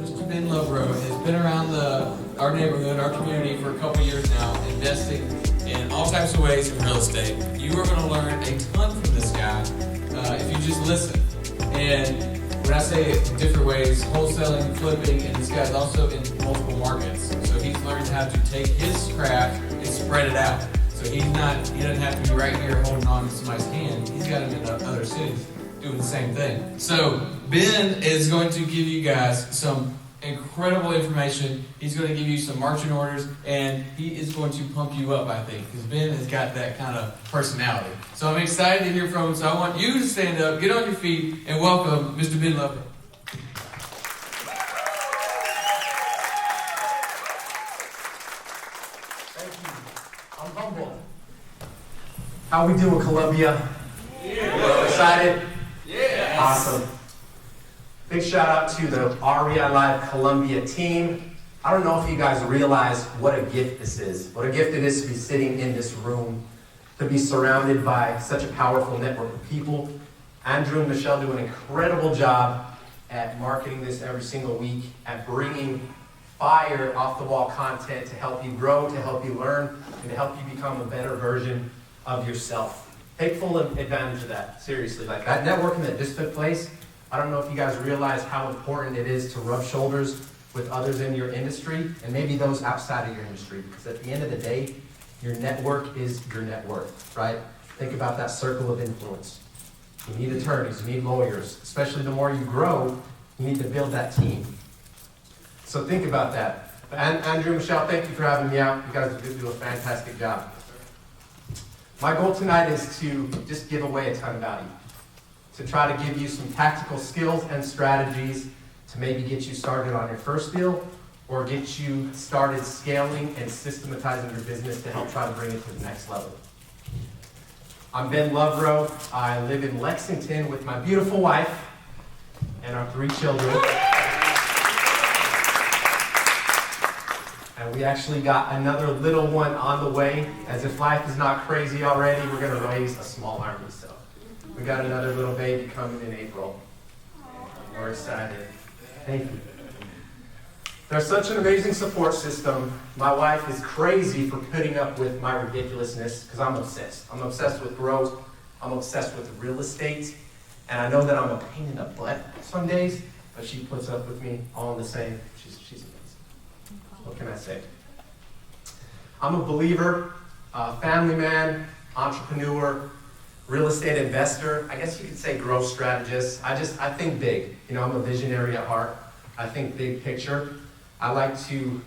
Mr. Ben Lovro has been around our neighborhood, our community for a couple years now, investing in all types of ways in real estate. You are going to learn a ton from this guy if you just listen. And when I say it in different ways, wholesaling, flipping, and this guy's also in multiple markets. So he's learned how to take his craft and spread it out. So he doesn't have to be right here holding on to somebody's hand. He's got him in other cities doing the same thing. So Ben is going to give you guys some incredible information. He's going to give you some marching orders, and he is going to pump you up, I think, because Ben has got that kind of personality. So I'm excited to hear from him. So I want you to stand up, get on your feet, and welcome Mr. Ben Lovro. Thank you. I'm humbled. How we doing, Columbia? Yeah. Excited? Yeah. Awesome. Big shout out to the REI LIVE Columbia team. I don't know if you guys realize what a gift this is. What a gift it is to be sitting in this room, to be surrounded by such a powerful network of people. Andrew and Michelle do an incredible job at marketing this every single week, at bringing fire off-the-wall content to help you grow, to help you learn, and to help you become a better version of yourself. Take full advantage of that, seriously. Like that networking that just took place, I don't know if you guys realize how important it is to rub shoulders with others in your industry, and maybe those outside of your industry, because at the end of the day, your network is your net worth, right? Think about that circle of influence. You need attorneys, you need lawyers, especially the more you grow, you need to build that team. So think about that. And Andrew, Michelle, thank you for having me out. You guys do a fantastic job. My goal tonight is to just give away a ton of value, to try to give you some tactical skills and strategies to maybe get you started on your first deal or get you started scaling and systematizing your business to help try to bring it to the next level. I'm Ben Lovro. I live in Lexington with my beautiful wife and our 3 children. And we actually got another little one on the way. As if life is not crazy already, we're going to raise a small army. So we got another little baby coming in April. We're excited. Thank you. There's such an amazing support system. My wife is crazy for putting up with my ridiculousness because I'm obsessed. I'm obsessed with growth. I'm obsessed with real estate. And I know that I'm a pain in the butt some days, but she puts up with me all the same. She's amazing. What can I say? I'm a believer, family man, entrepreneur, real estate investor. I guess you could say growth strategist. I think big. You know, I'm a visionary at heart. I think big picture. I like to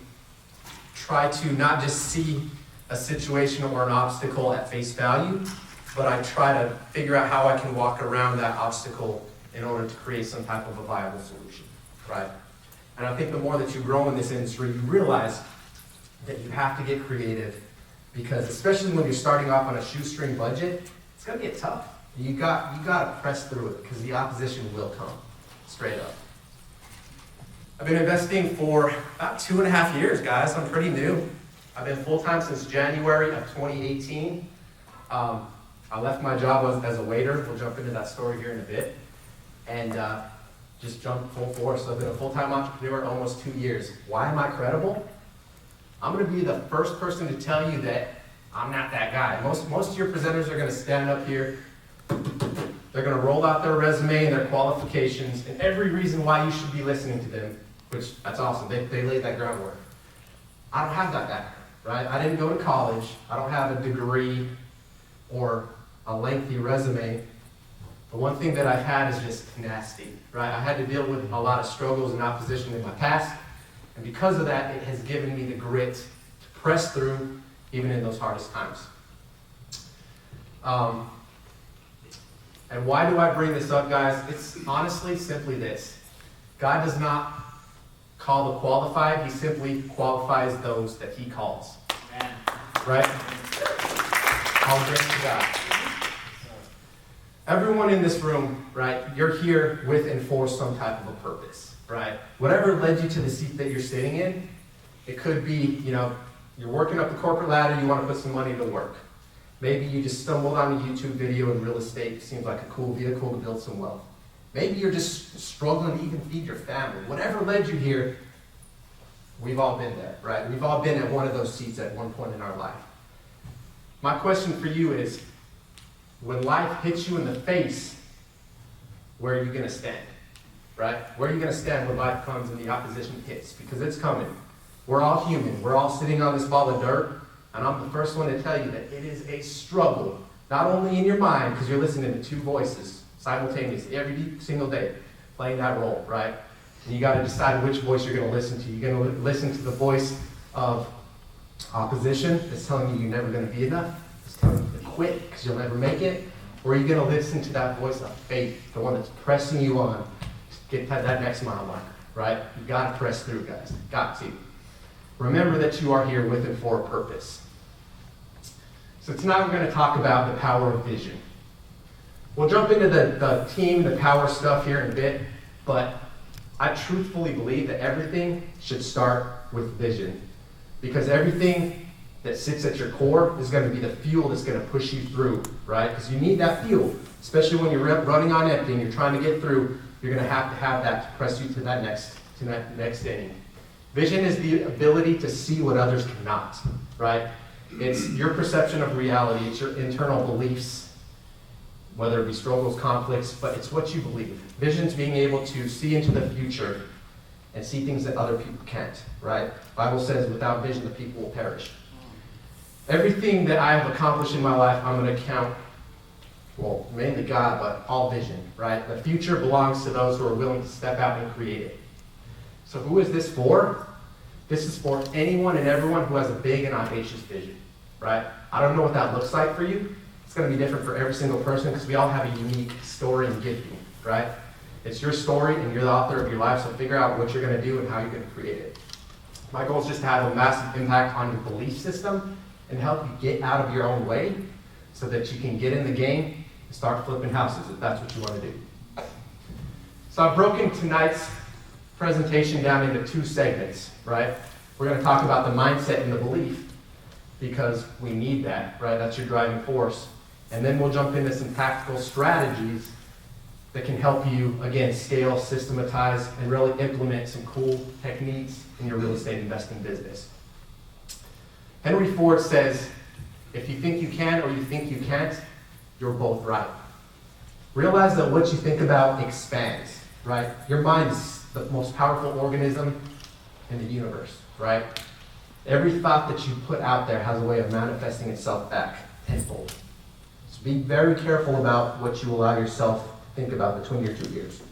try to not just see a situation or an obstacle at face value, but I try to figure out how I can walk around that obstacle in order to create some type of a viable solution, right? And I think the more that you grow in this industry, you realize that you have to get creative because especially when you're starting off on a shoestring budget, it's gonna get tough. You gotta press through it because the opposition will come, straight up. I've been investing for about 2.5 years, guys. I'm pretty new. I've been full-time since January of 2018. I left my job as a waiter. We'll jump into that story here in a bit. And just jumped full force. So I've been a full-time entrepreneur almost 2 years. Why am I credible? I'm gonna be the first person to tell you that I'm not that guy. Most of your presenters are gonna stand up here. They're gonna roll out their resume and their qualifications and every reason why you should be listening to them, which that's awesome. They laid that groundwork. I don't have that background, right? I didn't go to college. I don't have a degree or a lengthy resume. The one thing that I've had is just tenacity, right? I had to deal with a lot of struggles and opposition in my past, and because of that, it has given me the grit to press through even in those hardest times. And why do I bring this up, guys? It's honestly simply this. God does not call the qualified, he simply qualifies those that he calls. Amen. Right? All grace to God. Everyone in this room, right, you're here with and for some type of a purpose, right? Whatever led you to the seat that you're sitting in, it could be, you know, you're working up the corporate ladder, you want to put some money to work. Maybe you just stumbled on a YouTube video in real estate, seems like a cool vehicle to build some wealth. Maybe you're just struggling to even feed your family. Whatever led you here, we've all been there, right? We've all been at one of those seats at one point in our life. My question for you is, when life hits you in the face, where are you going to stand, right? Where are you going to stand when life comes and the opposition hits? Because it's coming. We're all human. We're all sitting on this ball of dirt, and I'm the first one to tell you that it is a struggle, not only in your mind, because you're listening to two voices simultaneously every single day, playing that role, right? And you got to decide which voice you're going to listen to. You're going to listen to the voice of opposition that's telling you you're never going to be enough. It's telling you to quit because you'll never make it. Or are you going to listen to that voice of faith, the one that's pressing you on to get that next mile marker, right? You got to press through, guys. Got to. Remember that you are here with and for a purpose. So tonight we're going to talk about the power of vision. We'll jump into the team, the power stuff here in a bit, but I truthfully believe that everything should start with vision. Because everything that sits at your core is going to be the fuel that's going to push you through, right? Because you need that fuel, especially when you're running on empty and you're trying to get through. You're going to have that to press you to that next inning. Vision is the ability to see what others cannot, right? It's your perception of reality. It's your internal beliefs, whether it be struggles, conflicts, but it's what you believe. Vision's being able to see into the future and see things that other people can't, right? The Bible says without vision, the people will perish. Everything that I have accomplished in my life, I'm going to count, well, mainly God, but all vision, right? The future belongs to those who are willing to step out and create it. So who is this for? This is for anyone and everyone who has a big and audacious vision, right? I don't know what that looks like for you. It's going to be different for every single person because we all have a unique story and gifting, right? It's your story and you're the author of your life, so figure out what you're going to do and how you're going to create it. My goal is just to have a massive impact on your belief system and help you get out of your own way so that you can get in the game and start flipping houses if that's what you want to do. So I've broken tonight's presentation down into two segments, right? We're going to talk about the mindset and the belief because we need that, right? That's your driving force. And then we'll jump into some tactical strategies that can help you, again, scale, systematize, and really implement some cool techniques in your real estate investing business. Henry Ford says, if you think you can or you think you can't, you're both right. Realize that what you think about expands, right? Your mind is the most powerful organism in the universe, right? Every thought that you put out there has a way of manifesting itself back tenfold. So be very careful about what you allow yourself to think about between your two ears.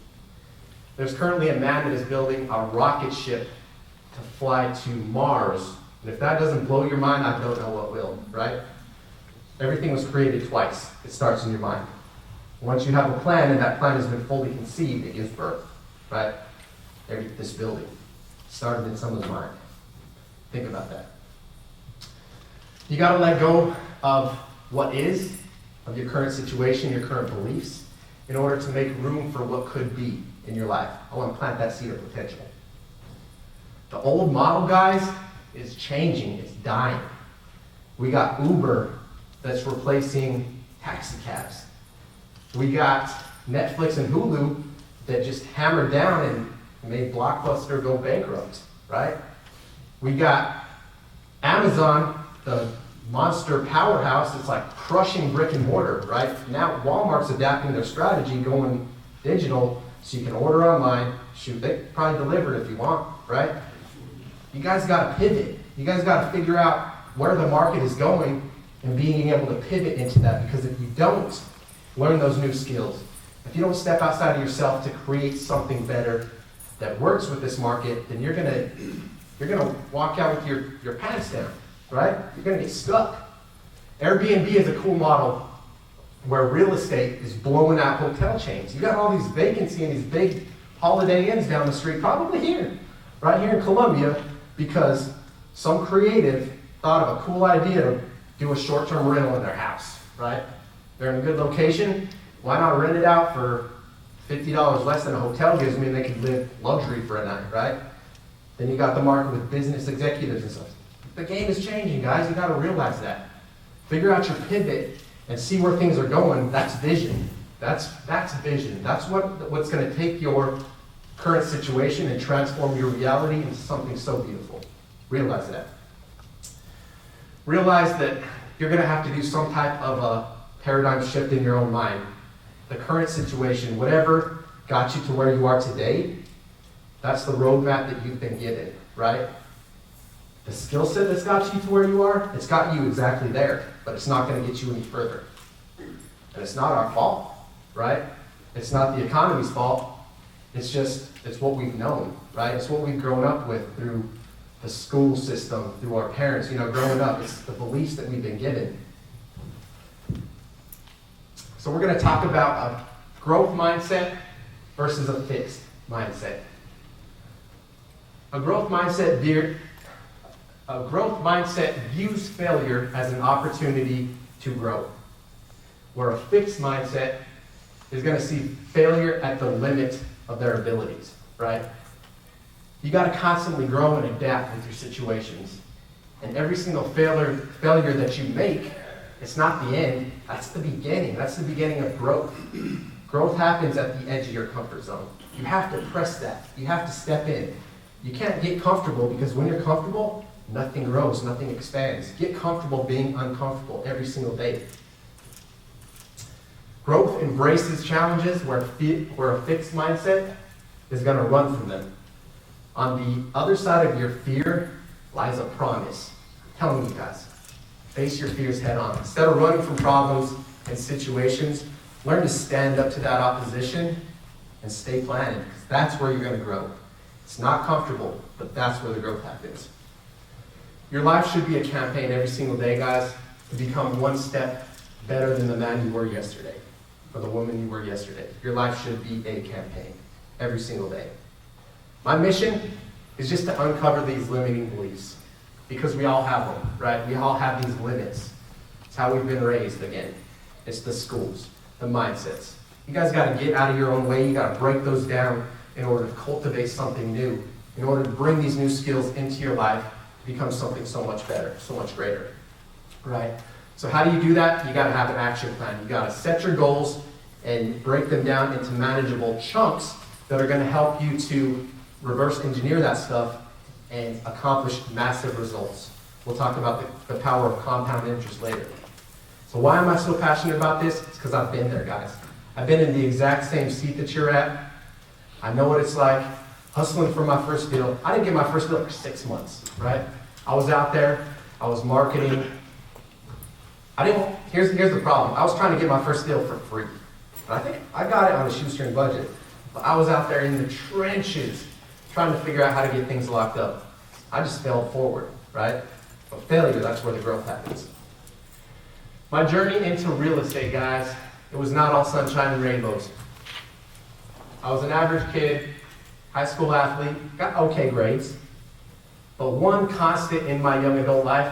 There's currently a man that is building a rocket ship to fly to Mars. And if that doesn't blow your mind, I don't know what will, right? Everything was created twice. It starts in your mind. Once you have a plan and that plan has been fully conceived, it gives birth, right? This building started in someone's mind. Think about that. You got to let go of what is, of your current situation, your current beliefs, in order to make room for what could be in your life. I want to plant that seed of potential. The old model, guys, is changing. It's dying. We got Uber that's replacing taxi cabs. We got Netflix and Hulu that just hammered down and made Blockbuster go bankrupt, right? We got Amazon, the monster powerhouse that's like crushing brick and mortar, right? Now Walmart's adapting their strategy, going digital, so you can order online. Shoot, they probably deliver it if you want, right? You guys got to pivot. You guys got to figure out where the market is going and being able to pivot into that, because if you don't learn those new skills, if you don't step outside of yourself to create something better that works with this market, then you're gonna walk out with your pants down, right? You're gonna get stuck. Airbnb is a cool model where real estate is blowing out hotel chains. You got all these vacancy and these big Holiday Inns down the street, probably here, right here in Columbia, because some creative thought of a cool idea to do a short-term rental in their house, right? They're in a good location. Why not rent it out for $50 less than a hotel gives me, and they could live luxury for a night, right? Then you got the market with business executives and stuff. The game is changing, guys. You got to realize that. Figure out your pivot and see where things are going. That's vision. That's vision. That's what's going to take your current situation and transform your reality into something so beautiful. Realize that. Realize that you're going to have to do some type of a paradigm shift in your own mind. The current situation, whatever got you to where you are today, that's the roadmap that you've been given, right? The skill set that's got you to where you are, it's got you exactly there, but it's not going to get you any further. And it's not our fault, right? It's not the economy's fault. It's what we've known, right? It's what we've grown up with through the school system, through our parents, growing up. It's the beliefs that we've been given. So we're going to talk about a growth mindset versus a fixed mindset. A growth mindset views failure as an opportunity to grow, where a fixed mindset is going to see failure at the limit of their abilities, right? You got to constantly grow and adapt with your situations. And every single failure that you make, it's not the end, that's the beginning. That's the beginning of growth. Growth happens at the edge of your comfort zone. You have to press that. You have to step in. You can't get comfortable, because when you're comfortable, nothing grows, nothing expands. Get comfortable being uncomfortable every single day. Growth embraces challenges where a fixed mindset is going to run from them. On the other side of your fear lies a promise. I'm telling you guys, face your fears head on. Instead of running from problems and situations, learn to stand up to that opposition and stay planted, because that's where you're going to grow. It's not comfortable, but that's where the growth happens. Your life should be a campaign every single day, guys, to become one step better than the man you were yesterday, or the woman you were yesterday. Your life should be a campaign every single day. My mission is just to uncover these limiting beliefs, because we all have them, right? We all have these limits. It's how we've been raised, again. It's the schools, the mindsets. You guys got to get out of your own way. You got to break those down in order to cultivate something new, in order to bring these new skills into your life, become something so much better, so much greater, right? So how do you do that? You got to have an action plan. You got to set your goals and break them down into manageable chunks that are going to help you to reverse engineer that stuff and accomplish massive results. We'll talk about the power of compound interest later. So why am I so passionate about this? It's because I've been there, guys. I've been in the exact same seat that you're at. I know what it's like, hustling for my first deal. I didn't get my first deal for 6 months, right? I was out there, I was marketing. Here's the problem. I was trying to get my first deal for free. But I think I got it on a shoestring budget. But I was out there in the trenches trying to figure out how to get things locked up. I just failed forward, right? But failure, that's where the growth happens. My journey into real estate, guys, it was not all sunshine and rainbows. I was an average kid, high school athlete, got okay grades. But one constant in my young adult life,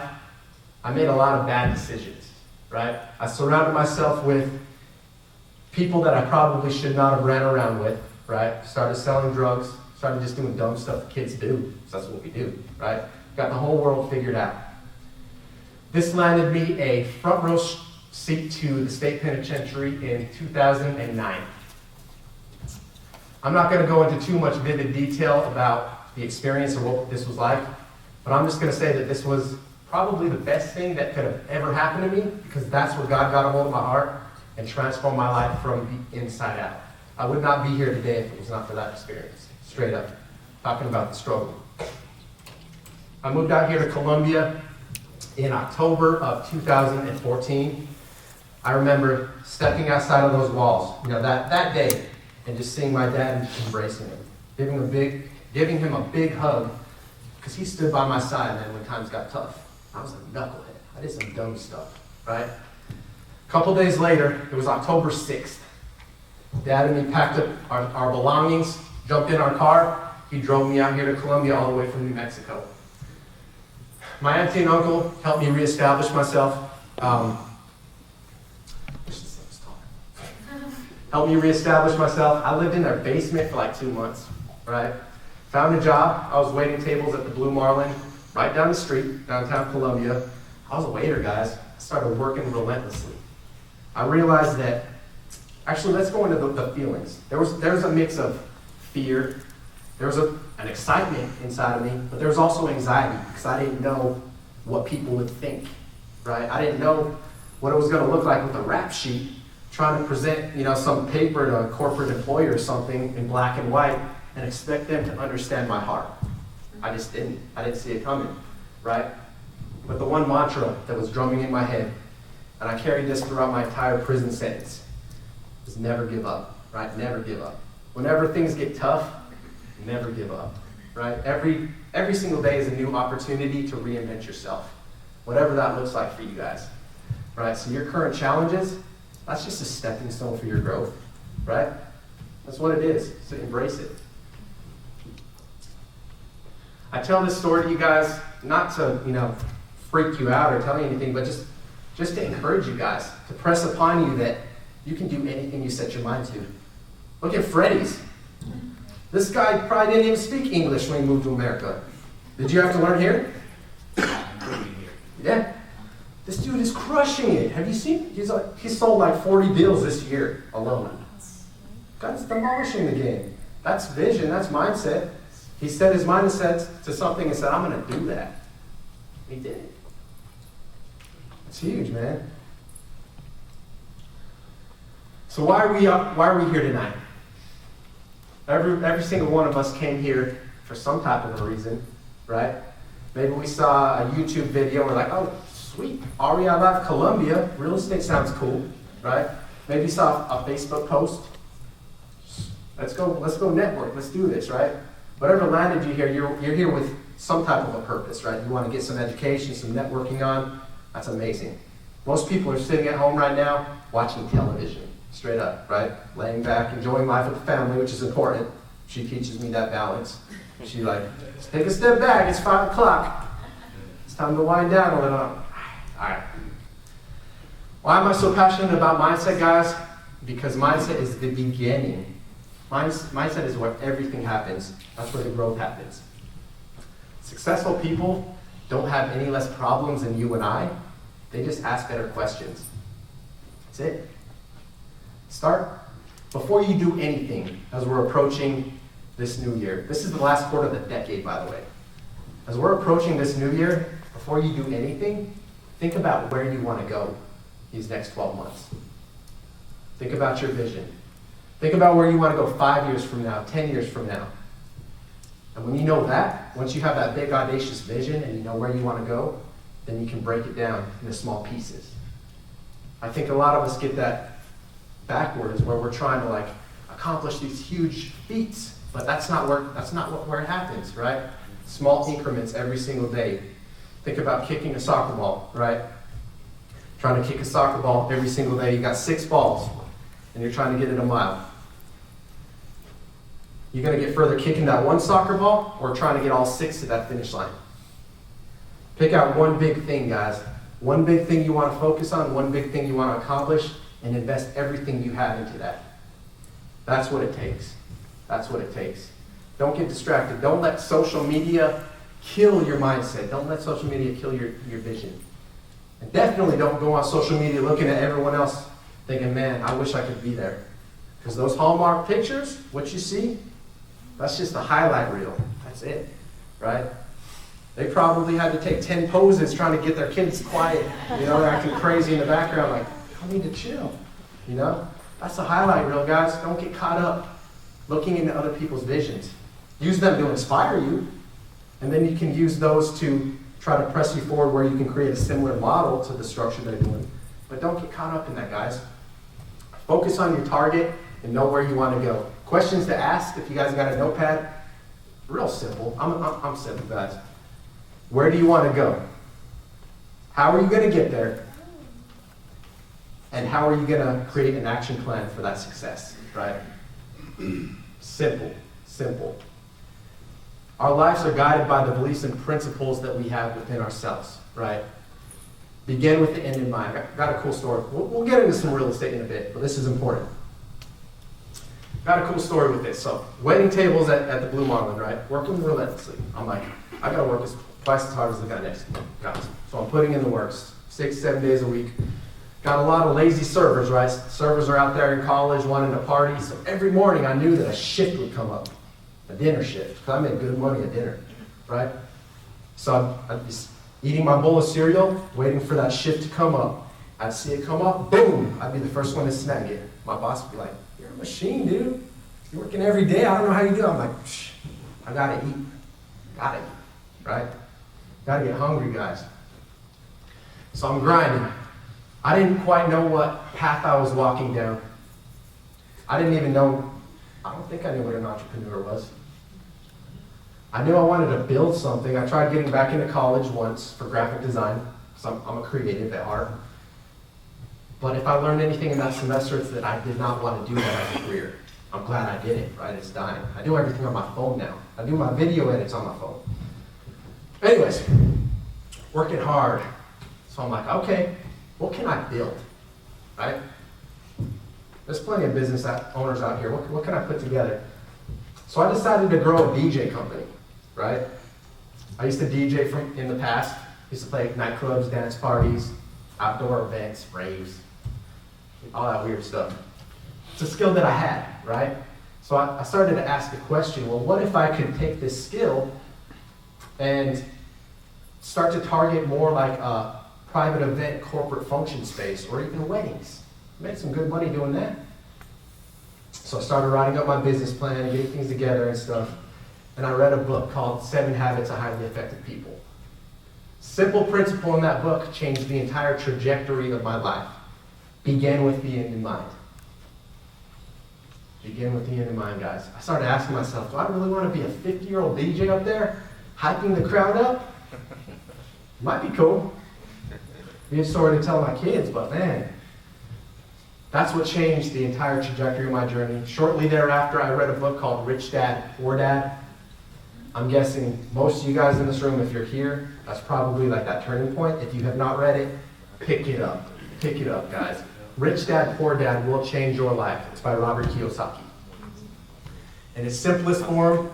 I made a lot of bad decisions, right? I surrounded myself with people that I probably should not have ran around with, right? Started selling drugs, started just doing dumb stuff that kids do, so that's what we do, right? Got the whole world figured out. This landed me a front row seat to the state penitentiary in 2009. I'm not going to go into too much vivid detail about the experience or what this was like, but I'm just going to say that this was probably the best thing that could have ever happened to me, because that's where God got a hold of my heart and transformed my life from the inside out. I would not be here today if it was not for that experience, straight up, talking about the struggle. I moved out here to Columbia in October of 2014. I remember stepping outside of those walls, that day, and just seeing my dad and just embracing him, giving him a big hug, because he stood by my side, man, when times got tough. I was a knucklehead. I did some dumb stuff, right? A couple days later, it was October 6th. Dad and me packed up our belongings, jumped in our car. He drove me out here to Columbia all the way from New Mexico. My auntie and uncle helped me reestablish myself. Helped me reestablish myself. I lived in their basement for like 2 months, right? Found a job. I was waiting tables at the Blue Marlin, right down the street, downtown Columbia. I was a waiter, guys. I started working relentlessly. I realized that Actually, let's go into the feelings. There's a mix of fear. There was an excitement inside of me, but there was also anxiety because I didn't know what people would think, right? I didn't know what it was going to look like with a rap sheet, trying to present, some paper to a corporate employee or something in black and white and expect them to understand my heart. I just didn't. I didn't see it coming, right? But the one mantra that was drumming in my head, and I carried this throughout my entire prison sentence, was never give up, right? Never give up. Whenever things get tough, never give up, right? Every single day is a new opportunity to reinvent yourself, whatever that looks like for you guys, right? So your current challenges, that's just a stepping stone for your growth, right? That's what it is, so embrace it. I tell this story to you guys, not to, freak you out or tell you anything, but just to encourage you guys, to press upon you that you can do anything you set your mind to. Look at Freddie's. This guy probably didn't even speak English when he moved to America. Did you have to learn here? Yeah. This dude is crushing it. Have you seen? He's sold like 40 deals this year alone. God's demolishing the game. That's vision. That's mindset. He set his mindset to something and said, I'm going to do that. He did it. It's huge, man. So why are we here tonight? Every single one of us came here for some type of a reason, right? Maybe we saw a YouTube video and we're like, oh, sweet, REI LIVE Columbia, real estate sounds cool, right? Maybe you saw a Facebook post. Let's go network, let's do this, right? Whatever landed you here, you're here with some type of a purpose, right? You want to get some education, some networking on. That's amazing. Most people are sitting at home right now watching television, straight up, right? Laying back, enjoying life with the family, which is important. She teaches me that balance. She's like, take a step back, it's 5 o'clock. It's time to wind down a little. All right. Why am I so passionate about mindset, guys? Because mindset is the beginning. Mindset is where everything happens. That's where the growth happens. Successful people don't have any less problems than you and I. They just ask better questions. That's it. Start before you do anything as we're approaching this new year. This is the last quarter of the decade, by the way. As we're approaching this new year, before you do anything, think about where you want to go these next 12 months. Think about your vision. Think about where you want to go 5 years from now, 10 years from now. And when you know that, once you have that big audacious vision and you know where you want to go, then you can break it down into small pieces. I think a lot of us get that backwards, where we're trying to accomplish these huge feats, but that's not where it happens, right? Small increments every single day. Think about kicking a soccer ball, right? Trying to kick a soccer ball every single day. You got 6 balls, and you're trying to get it a mile. You're going to get further kicking that one soccer ball or trying to get all 6 to that finish line. Pick out one big thing, guys. One big thing you want to focus on, one big thing you want to accomplish, and invest everything you have into that. That's what it takes. That's what it takes. Don't get distracted. Don't let social media kill your mindset. Don't let social media kill your vision. And definitely don't go on social media looking at everyone else thinking, man, I wish I could be there. Because those Hallmark pictures, what you see, that's just a highlight reel. That's it, right? They probably had to take 10 poses trying to get their kids quiet. They're acting crazy in the background like, I need to chill. That's a highlight reel, guys. Don't get caught up looking into other people's visions. Use them to inspire you, and then you can use those to try to press you forward where you can create a similar model to the structure they're doing. But don't get caught up in that, guys. Focus on your target and know where you want to go. Questions to ask, if you guys got a notepad, real simple. I'm simple, guys. Where do you want to go? How are you going to get there? And how are you going to create an action plan for that success, right? Simple, simple. Our lives are guided by the beliefs and principles that we have within ourselves, right? Begin with the end in mind. I got a cool story. We'll get into some real estate in a bit, but this is important. Got a cool story with this. So, waiting tables at the Blue Marlin, right? Working relentlessly. I'm like, I got to work twice as hard as the guy next to me. Guys. So I'm putting in the works, 6-7 days a week. Got a lot of lazy servers, right? Servers are out there in college wanting to party, so every morning I knew that a shift would come up, a dinner shift, because I made good money at dinner, right? So I'd be eating my bowl of cereal, waiting for that shift to come up. I'd see it come up, boom, I'd be the first one to snag it. My boss would be like, "You're a machine, dude. You're working every day. I don't know how you do it." I'm like, "Shh, I gotta eat. Gotta eat, right? Gotta get hungry, guys." So I'm grinding. I didn't quite know what path I was walking down. I don't think I knew what an entrepreneur was. I knew I wanted to build something. I tried getting back into college once for graphic design, because I'm a creative at heart. But if I learned anything in that semester, it's that I did not want to do that as a career. I'm glad I did it, right? It's dying. I do everything on my phone now. I do my video edits on my phone. Anyways, working hard. So I'm like, okay, what can I build, right? There's plenty of business owners out here. What can I put together? So I decided to grow a DJ company, right? I used to DJ in the past. Used to play nightclubs, dance parties, outdoor events, raves, all that weird stuff. It's a skill that I had, right? So I started to ask the question, well, what if I could take this skill and start to target more like a private event, corporate function space, or even weddings? Made some good money doing that. So I started writing up my business plan, getting things together and stuff. And I read a book called 7 Habits of Highly Effective People. Simple principle in that book changed the entire trajectory of my life. Begin with the end in mind. Begin with the end in mind, guys. I started asking myself, do I really want to be a 50-year-old DJ up there, hyping the crowd up? Might be cool. Be a story to tell my kids, but man, that's what changed the entire trajectory of my journey. Shortly thereafter, I read a book called Rich Dad, Poor Dad. I'm guessing most of you guys in this room, if you're here, that's probably like that turning point. If you have not read it, pick it up. Pick it up, guys. Rich Dad, Poor Dad will change your life. It's by Robert Kiyosaki. In its simplest form,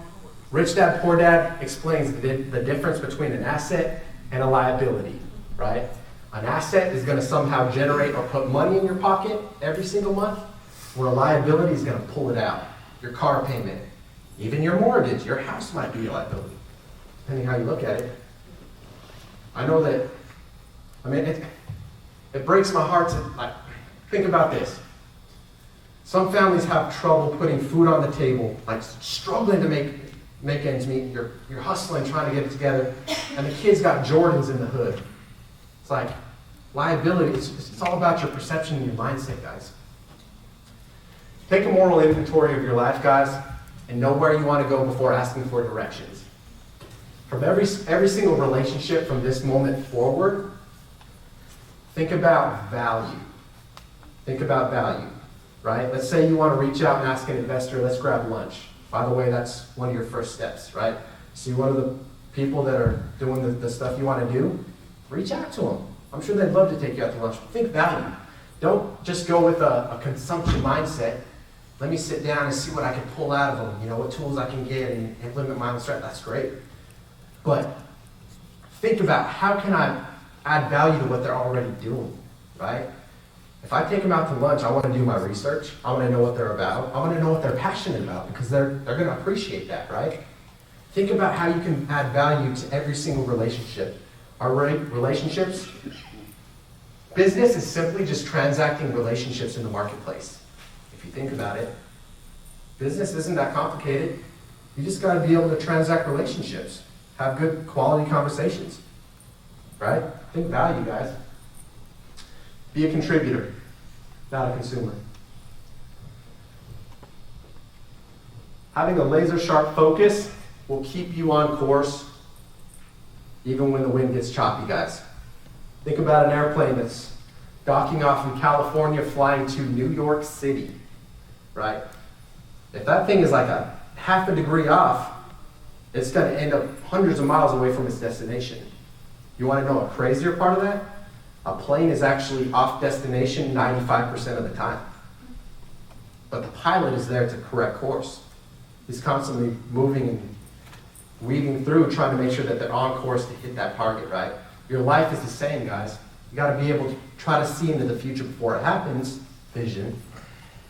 Rich Dad, Poor Dad explains the difference between an asset and a liability, right? An asset is going to somehow generate or put money in your pocket every single month, where a liability is going to pull it out. Your car payment, even your mortgage, your house might be a liability, depending how you look at it. I know that, it breaks my heart to, think about this. Some families have trouble putting food on the table, struggling to make ends meet. You're hustling, trying to get it together, and the kid's got Jordans in the hood. It's like liability. It's all about your perception and your mindset, guys. Take a moral inventory of your life, guys, and know where you want to go before asking for directions. From every single relationship from this moment forward, think about value. Think about value, right? Let's say you want to reach out and ask an investor, let's grab lunch. By the way, that's one of your first steps, right? See one of the people that are doing the stuff you want to do, reach out to them. I'm sure they'd love to take you out to lunch. Think value. Don't just go with a consumption mindset. Let me sit down and see what I can pull out of them, what tools I can get and implement my own strategy. That's great. But think about how can I add value to what they're already doing, right? If I take them out to lunch, I want to do my research. I want to know what they're about. I want to know what they're passionate about because they're going to appreciate that, right? Think about how you can add value to every single relationship. Our relationships, business is simply just transacting relationships in the marketplace. If you think about it, business isn't that complicated. You just got to be able to transact relationships, have good quality conversations, right? Think value, guys. Be a contributor, not a consumer. Having a laser-sharp focus will keep you on course even when the wind gets choppy, guys. Think about an airplane that's docking off from California flying to New York City, right? If that thing is like a half a degree off, it's going to end up hundreds of miles away from its destination. You want to know a crazier part of that? A plane is actually off destination 95% of the time. But the pilot is there to correct course. He's constantly moving and weaving through, trying to make sure that they're on course to hit that target, right? Your life is the same, guys. You got to be able try to see into the future before it happens, vision,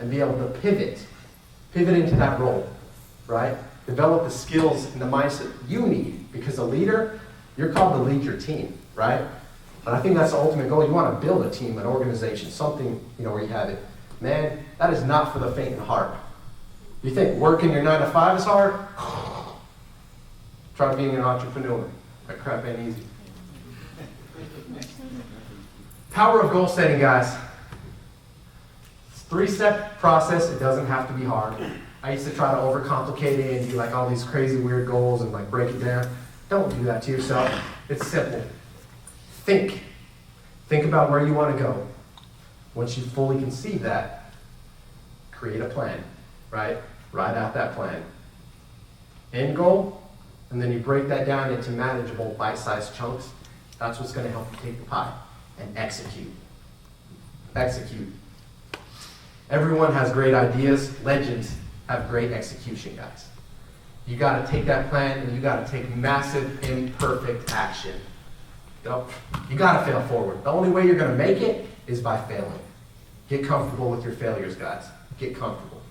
and be able to pivot into that role, right? Develop the skills and the mindset you need, because a leader, you're called to lead your team, right? And I think that's the ultimate goal. You want to build a team, an organization, something, where you have it. Man, that is not for the faint of heart. You think working your 9 to 5 is hard? Try being an entrepreneur. That crap ain't easy. Power of goal setting, guys. It's a 3-step process. It doesn't have to be hard. I used to try to overcomplicate it and do like all these crazy weird goals and like break it down. Don't do that to yourself. It's simple. Think about where you want to go. Once you fully conceive that, create a plan, right? Write out that plan. End goal, and then you break that down into manageable bite-sized chunks. That's what's going to help you take the pie and execute. Execute. Everyone has great ideas. Legends have great execution, guys. You got to take that plan and you got to take massive, imperfect action. You got to fail forward. The only way you're going to make it is by failing. Get comfortable with your failures, guys. Get comfortable.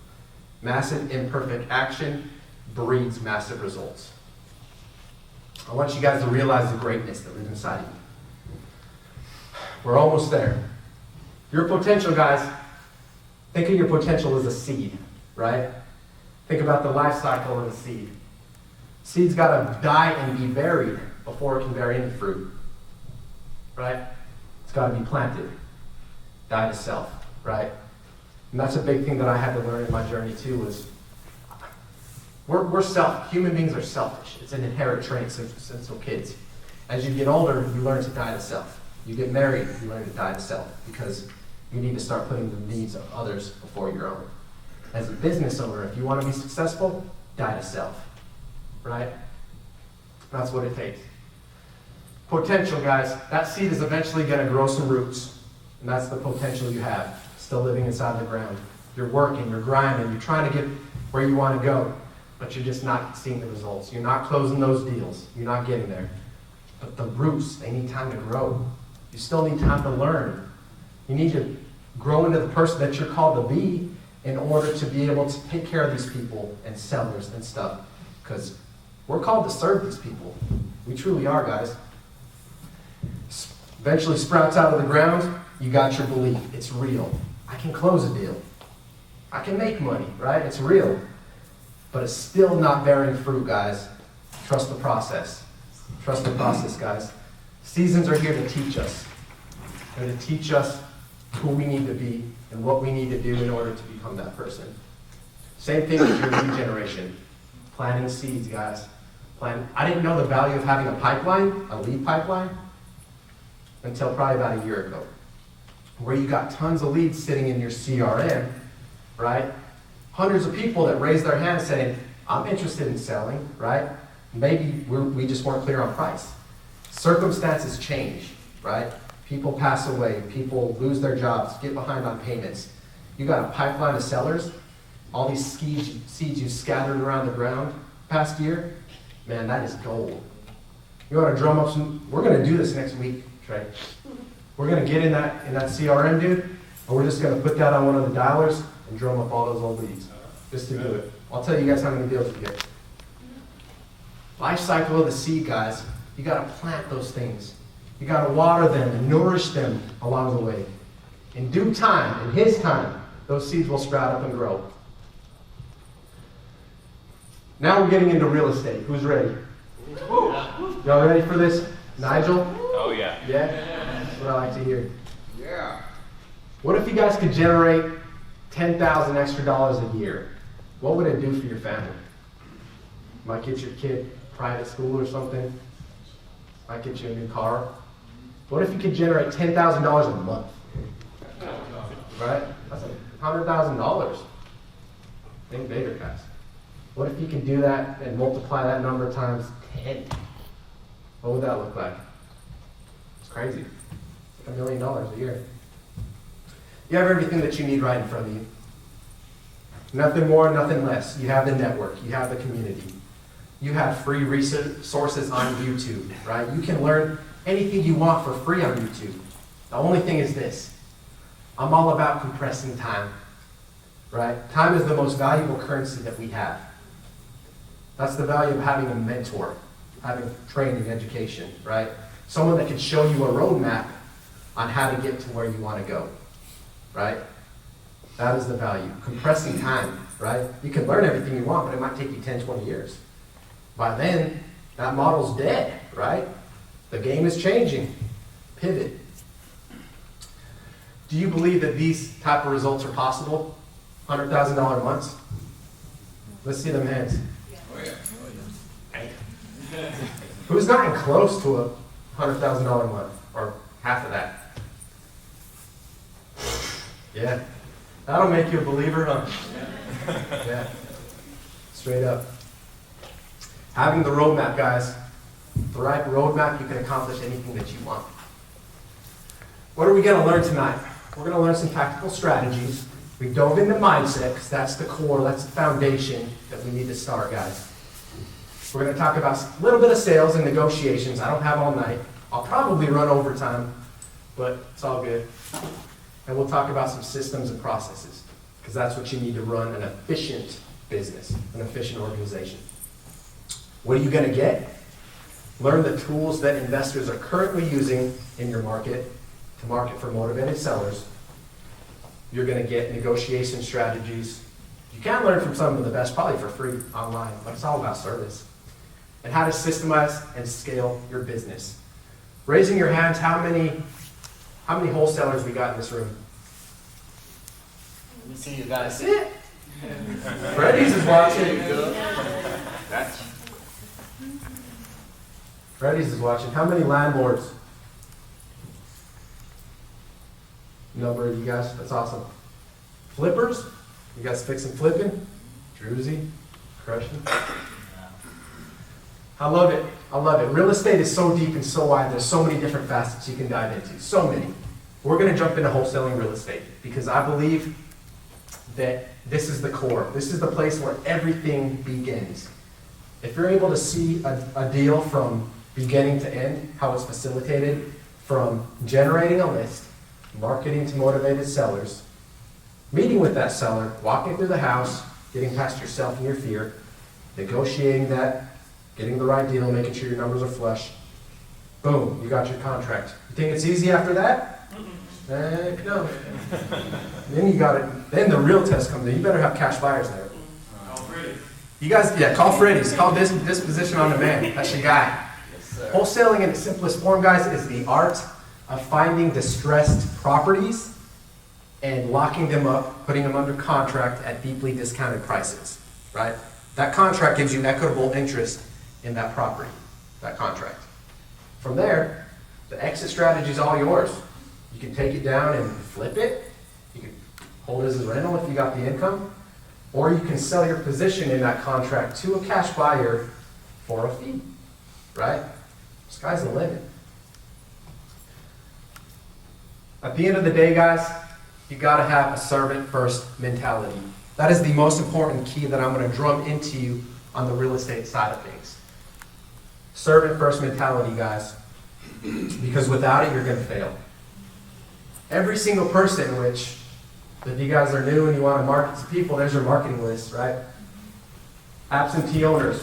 Massive, imperfect action breeds massive results. I want you guys to realize the greatness that lives inside of you. We're almost there. Your potential, guys, think of your potential as a seed, right? Think about the life cycle of a seed. Seed's got to die and be buried before it can bear any fruit, right? It's got to be planted, die to self, right? And that's a big thing that I had to learn in my journey too, was human beings are selfish. It's an inherent trait since we're kids. As you get older, you learn to die to self. You get married, you learn to die to self, because you need to start putting the needs of others before your own. As a business owner, if you want to be successful, die to self, right? That's what it takes. Potential, guys. That seed is eventually going to grow some roots, and that's the potential you have, still living inside the ground. You're working, you're grinding, you're trying to get where you want to go, but you're just not seeing the results. You're not closing those deals. You're not getting there. But the roots, they need time to grow. You still need time to learn. You need to grow into the person that you're called to be in order to be able to take care of these people and sellers and stuff. Because we're called to serve these people. We truly are, guys. Eventually sprouts out of the ground, you got your belief. It's real. I can close a deal. I can make money, right? It's real. But it's still not bearing fruit, guys. Trust the process. Trust the process, guys. Seasons are here to teach us. They're to teach us who we need to be and what we need to do in order to become that person. Same thing with your lead generation. Planting seeds, guys. I didn't know the value of having a pipeline, a lead pipeline, until probably about a year ago, where you got tons of leads sitting in your CRM, right? Hundreds of people that raised their hands saying, I'm interested in selling, right? Maybe we just weren't clear on price. Circumstances change, right? People pass away, people lose their jobs, get behind on payments. You got a pipeline of sellers, all these seeds you scattered around the ground past year, man, that is gold. You want to drum up we're going to do this next week, Trey. We're going to get in that CRM, dude, and we're just going to put that on one of the dialers and drum up all those old leads, just to do it. I'll tell you guys how many deals we get. Life cycle of the seed, guys. You got to plant those things. You got to water them and nourish them along the way. In due time, in His time, those seeds will sprout up and grow. Now we're getting into real estate. Who's ready? Y'all ready for this? Nigel? Oh, yeah. Yeah? That's what I like to hear. Yeah. What if you guys could generate $10,000 extra a year? What would it do for your family? Might get your kid private school or something. Might get you a new car. What if you could generate $10,000 a month? Right? That's $100,000. Think bigger, guys. What if you could do that and multiply that number times 10? What would that look like? It's crazy. It's like $1 million a year. You have everything that you need right in front of you. Nothing more, nothing less. You have the network. You have the community. You have free resources on YouTube, right? You can learn anything you want for free on YouTube. The only thing is this. I'm all about compressing time, right? Time is the most valuable currency that we have. That's the value of having a mentor, having training, education, right? Someone that can show you a roadmap on how to get to where you want to go, right? That is the value. Compressing time, right? You can learn everything you want, but it might take you 10, 20 years. By then, that model's dead, right? The game is changing. Pivot. Do you believe that these type of results are possible? $100,000 months? Let's see them hands. Oh, yeah. Who's gotten close to a $100,000 month? Or half of that? Yeah. That'll make you a believer, huh? Yeah. Straight up. Having the roadmap, guys. The right roadmap, you can accomplish anything that you want. What are we going to learn tonight? We're going to learn some tactical strategies. We dove into mindset, because that's the core, that's the foundation that we need to start, guys. We're going to talk about a little bit of sales and negotiations. I don't have all night. I'll probably run overtime, but it's all good. And we'll talk about some systems and processes, because that's what you need to run an efficient business, an efficient organization. What are you going to get? Learn the tools that investors are currently using in your market to market for motivated sellers. You're going to get negotiation strategies. You can learn from some of the best, probably for free online, but it's all about service. And how to systemize and scale your business. Raising your hands, how many wholesalers we got in this room? Let me see you guys. That's it. Freddy's is watching. That's Freddy's is watching. How many landlords? Number of you guys. That's awesome. Flippers? You guys fixing flipping? Druzy? Crushing? I love it. I love it. Real estate is so deep and so wide. There's so many different facets you can dive into. So many. We're going to jump into wholesaling real estate because I believe that this is the core. This is the place where everything begins. If you're able to see a deal from beginning to end, how it's facilitated, from generating a list, marketing to motivated sellers, meeting with that seller, walking through the house, getting past yourself and your fear, negotiating that, getting the right deal, making sure your numbers are flush. Boom, you got your contract. You think it's easy after that? Heck no. Then you got it. Then the real test comes in. You better have cash buyers there. You guys, yeah, call Freddy's. Call Disposition on Demand. That's your guy. yes, sir. Wholesaling in its simplest form, guys, is the art of finding distressed properties and locking them up, putting them under contract at deeply discounted prices, right? That contract gives you equitable interest in that property, that contract. From there, the exit strategy is all yours. You can take it down and flip it. You can hold it as a rental if you got the income. Or you can sell your position in that contract to a cash buyer for a fee, right? Sky's the limit. At the end of the day, guys, you gotta have a servant-first mentality. That is the most important key that I'm gonna drum into you on the real estate side of things. Servant-first mentality, guys, because without it, you're gonna fail. Every single person, which, if you guys are new and you want to market to people, there's your marketing list, right? Absentee owners,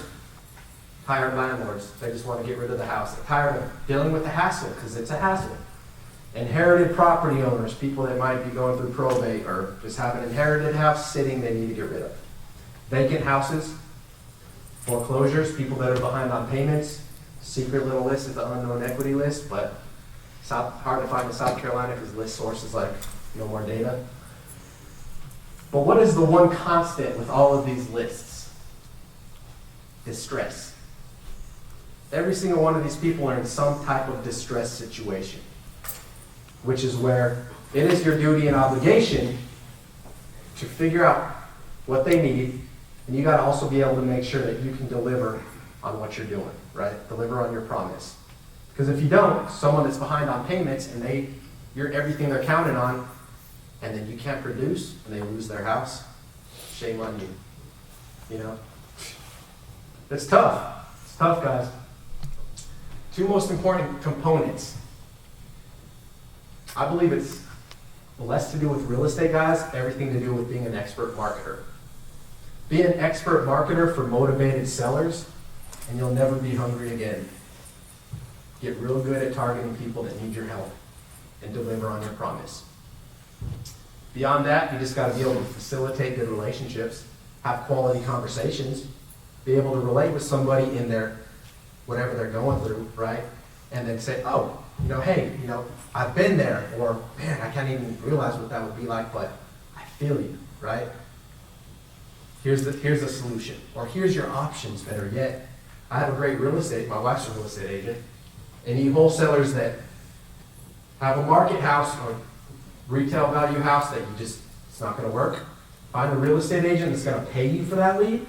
tired landlords, they just want to get rid of the house. They're tired of dealing with the hassle, because it's a hassle. Inherited property owners, people that might be going through probate or just have an inherited house sitting they need to get rid of. Vacant houses, foreclosures, people that are behind on payments. Secret little list is the unknown equity list, but hard to find in South Carolina because list source is like no more data. But what is the one constant with all of these lists? Distress. Every single one of these people are in some type of distress situation, which is where it is your duty and obligation to figure out what they need, and you got to also be able to make sure that you can deliver on what you're doing, right? Deliver on your promise. Because if you don't, someone that's behind on payments and you're everything they're counting on, and then you can't produce and they lose their house, shame on you. You know? It's tough. It's tough, guys. Two most important components I believe it's less to do with real estate, guys, everything to do with being an expert marketer. Be an expert marketer for motivated sellers, and you'll never be hungry again. Get real good at targeting people that need your help and deliver on your promise. Beyond that, you just got to be able to facilitate good relationships, have quality conversations, be able to relate with somebody in their, whatever they're going through, right? And then say, oh, hey, I've been there, or man, I can't even realize what that would be like, but I feel you, right? Here's the solution, or here's your options, better yet. I have a great my wife's a real estate agent, and you wholesalers that have a market house or retail value house that it's not gonna work, find a real estate agent that's gonna pay you for that lead,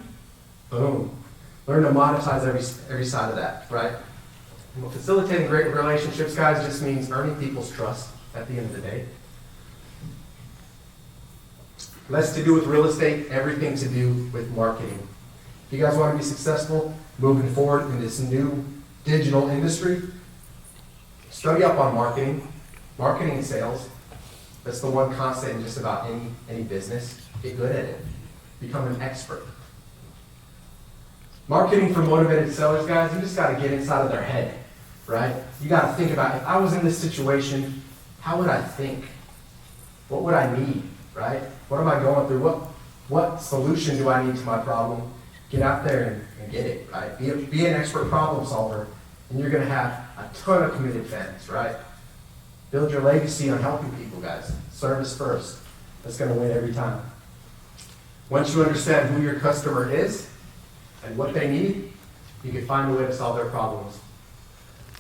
boom. Learn to monetize every side of that, right? Well, facilitating great relationships, guys, just means earning people's trust at the end of the day. Less to do with real estate, everything to do with marketing. If you guys want to be successful moving forward in this new digital industry, study up on marketing and sales. That's the one constant in just about any business. Get good at it. Become an expert. Marketing for motivated sellers, guys, you just got to get inside of their head, right? You got to think about, if I was in this situation, how would I think? What would I need, right? What am I going through? What solution do I need to my problem? Get out there and get it, right? Be an expert problem solver, and you're going to have a ton of committed fans, right? Build your legacy on helping people, guys. Service first. That's going to win every time. Once you understand who your customer is and what they need, you can find a way to solve their problems.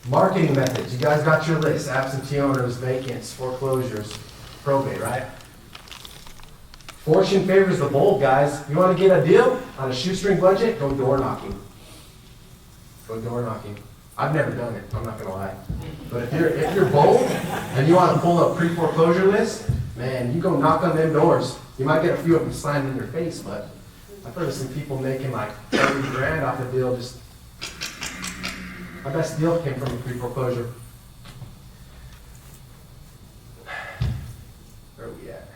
Marketing methods. You guys got your list. Absentee owners, vacants, foreclosures, probate, right? Fortune favors the bold, guys. You want to get a deal on a shoestring budget? Go door knocking. Go door knocking. I've never done it, I'm not going to lie. But if you're bold and you want to pull a pre-foreclosure list, man, you go knock on them doors. You might get a few of them slammed in your face, but I've heard of some people making like 30 grand off a deal. My best deal came from a pre-foreclosure. Where are we at?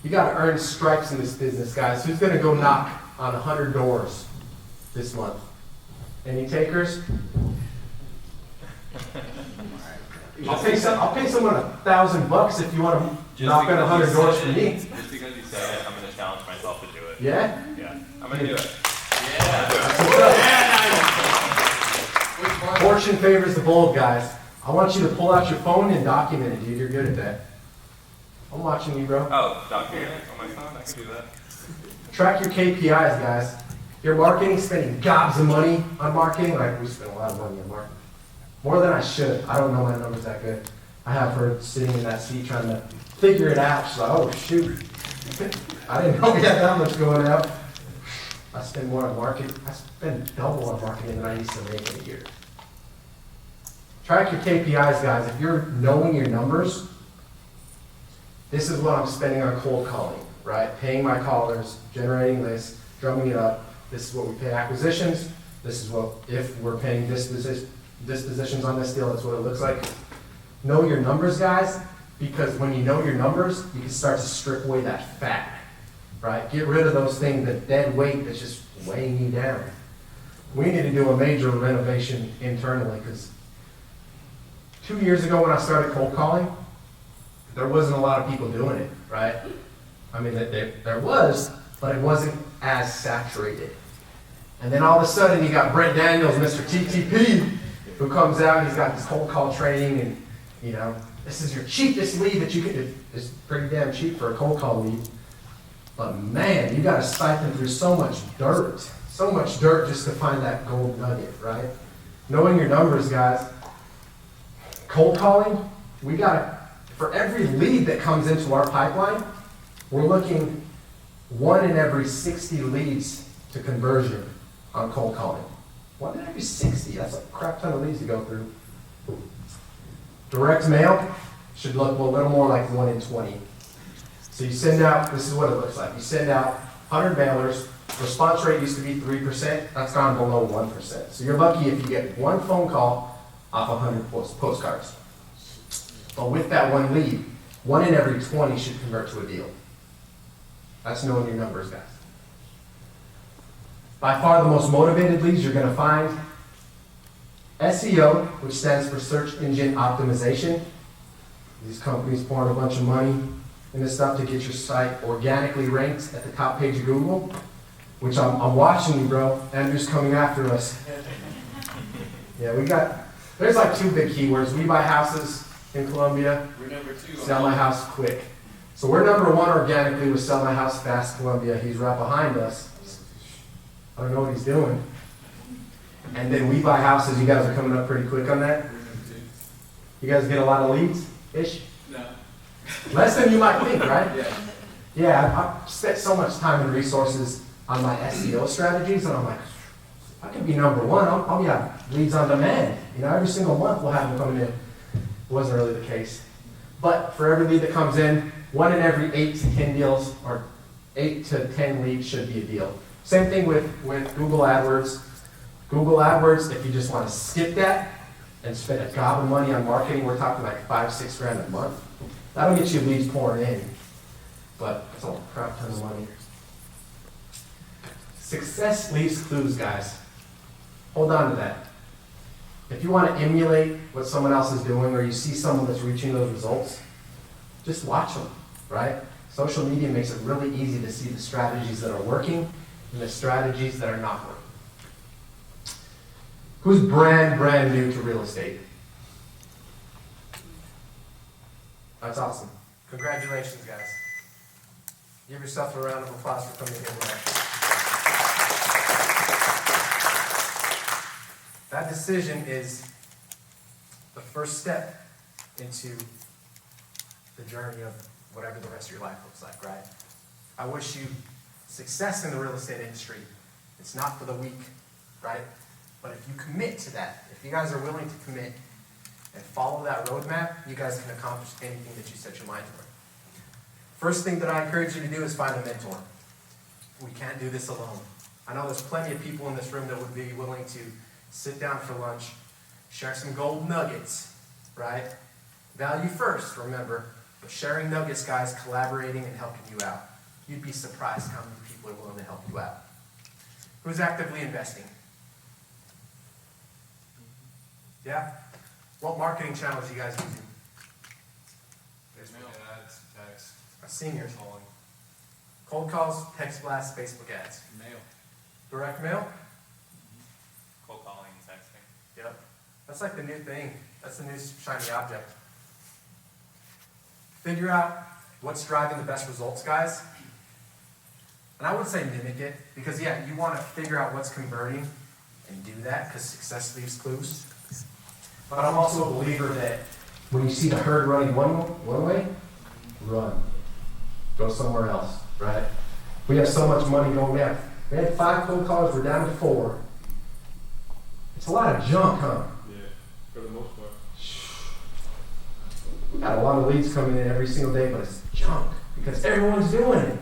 You got to earn stripes in this business, guys. Who's going to go knock on 100 doors this month? Any takers? I'll pay someone $1,000 if you want to knock on 100 doors for me. Just because you say it, I'm going to challenge myself to do it. Yeah? Yeah. I'm going to do it. Yeah. Fortune favors the bold, guys. I want you to pull out your phone and document it, dude. You're good at that. I'm watching you, bro. Oh, document it on my phone? I can do that. Track your KPIs, guys. Your marketing, spending gobs of money on marketing. Like, we spend a lot of money on marketing. More than I should. I don't know my numbers that good. I have her sitting in that seat trying to figure it out. She's like, oh, shoot. I didn't know we had that much going out. I spend more on marketing. I spend double on marketing than I used to make in a year. Track your KPIs, guys. If you're knowing your numbers, this is what I'm spending on cold calling, right? Paying my callers, generating lists, drumming it up. This is what we pay acquisitions. This is what, if we're paying dispositions on this deal, that's what it looks like. Know your numbers, guys, because when you know your numbers, you can start to strip away that fat, right? Get rid of those things, the dead weight that's just weighing you down. We need to do a major renovation internally, because 2 years ago when I started cold calling, there wasn't a lot of people doing it, right? I mean, there was, but it wasn't as saturated. And then all of a sudden, you got Brent Daniels, Mr. TTP, who comes out, he's got this cold call training, and, this is your cheapest lead that you can, it's pretty damn cheap for a cold call lead. But man, you got to siphon through so much dirt just to find that gold nugget, right? Knowing your numbers, guys. Cold calling, for every lead that comes into our pipeline, we're looking 1 in every 60 leads to conversion on cold calling. 1 in every 60, that's a crap ton of leads to go through. Direct mail should look a little more like 1 in 20. So you send out, this is what it looks like. You send out 100 mailers, response rate used to be 3%, that's gone below 1%. So you're lucky if you get 1 phone call off 100 postcards. But with that one lead, 1 in every 20 should convert to a deal. That's knowing your numbers, guys. By far the most motivated leads you're going to find, SEO, which stands for Search Engine Optimization. These companies pouring a bunch of money into stuff to get your site organically ranked at the top page of Google, which I'm watching you, bro. Andrew's coming after us. Yeah, there's like 2 big keywords. We buy houses in Columbia. We're number 2. Sell my house quick. So we're number 1 organically with Sell My House Fast Columbia. He's right behind us. I don't know what he's doing. And then We Buy Houses, you guys are coming up pretty quick on that. We're number 2. You guys get a lot of leads-ish? No. Less than you might think, right? Yeah. Yeah, I've spent so much time and resources on my SEO strategies, and I'm like, I could be number 1. I'll have leads on demand. You know, every single month we'll have them coming in. It wasn't really the case. But for every lead that comes in, 1 in every 8 to 10 deals, or 8 to 10 leads should be a deal. Same thing with Google AdWords. Google AdWords, if you just want to skip that and spend a gob of money on marketing, we're talking like $5-6 grand a month. That'll get you leads pouring in, but it's a crap ton of money. Success leaves clues, guys. Hold on to that. If you want to emulate what someone else is doing, or you see someone that's reaching those results, just watch them, right? Social media makes it really easy to see the strategies that are working and the strategies that are not working. Who's brand new to real estate? That's awesome. Congratulations, guys. Give yourself a round of applause for coming here today. That decision is the first step into the journey of whatever the rest of your life looks like, right? I wish you success in the real estate industry. It's not for the weak, right? But if you commit to that, if you guys are willing to commit and follow that roadmap, you guys can accomplish anything that you set your mind to. First thing that I encourage you to do is find a mentor. We can't do this alone. I know there's plenty of people in this room that would be willing to sit down for lunch, share some gold nuggets, right? Value first, remember, but sharing nuggets, guys, collaborating and helping you out. You'd be surprised how many people are willing to help you out. Who's actively investing? Yeah? What marketing channels are you guys using? Mail ads, text, Seniors. calling, Cold calls, text blasts, Facebook ads. mail. Direct mail? Cold calling and texting. Yep. That's like the new thing. That's the new shiny object. Figure out what's driving the best results, guys. And I would say mimic it, because yeah, you want to figure out what's converting and do that, because success leaves clues. But I'm also a believer that when you see the herd running one way, run. Go somewhere else, right? We have so much money going. We had 5 cold callers, we're down to 4. It's a lot of junk, huh? Yeah, for the most part. We got a lot of leads coming in every single day, but it's junk because everyone's doing it.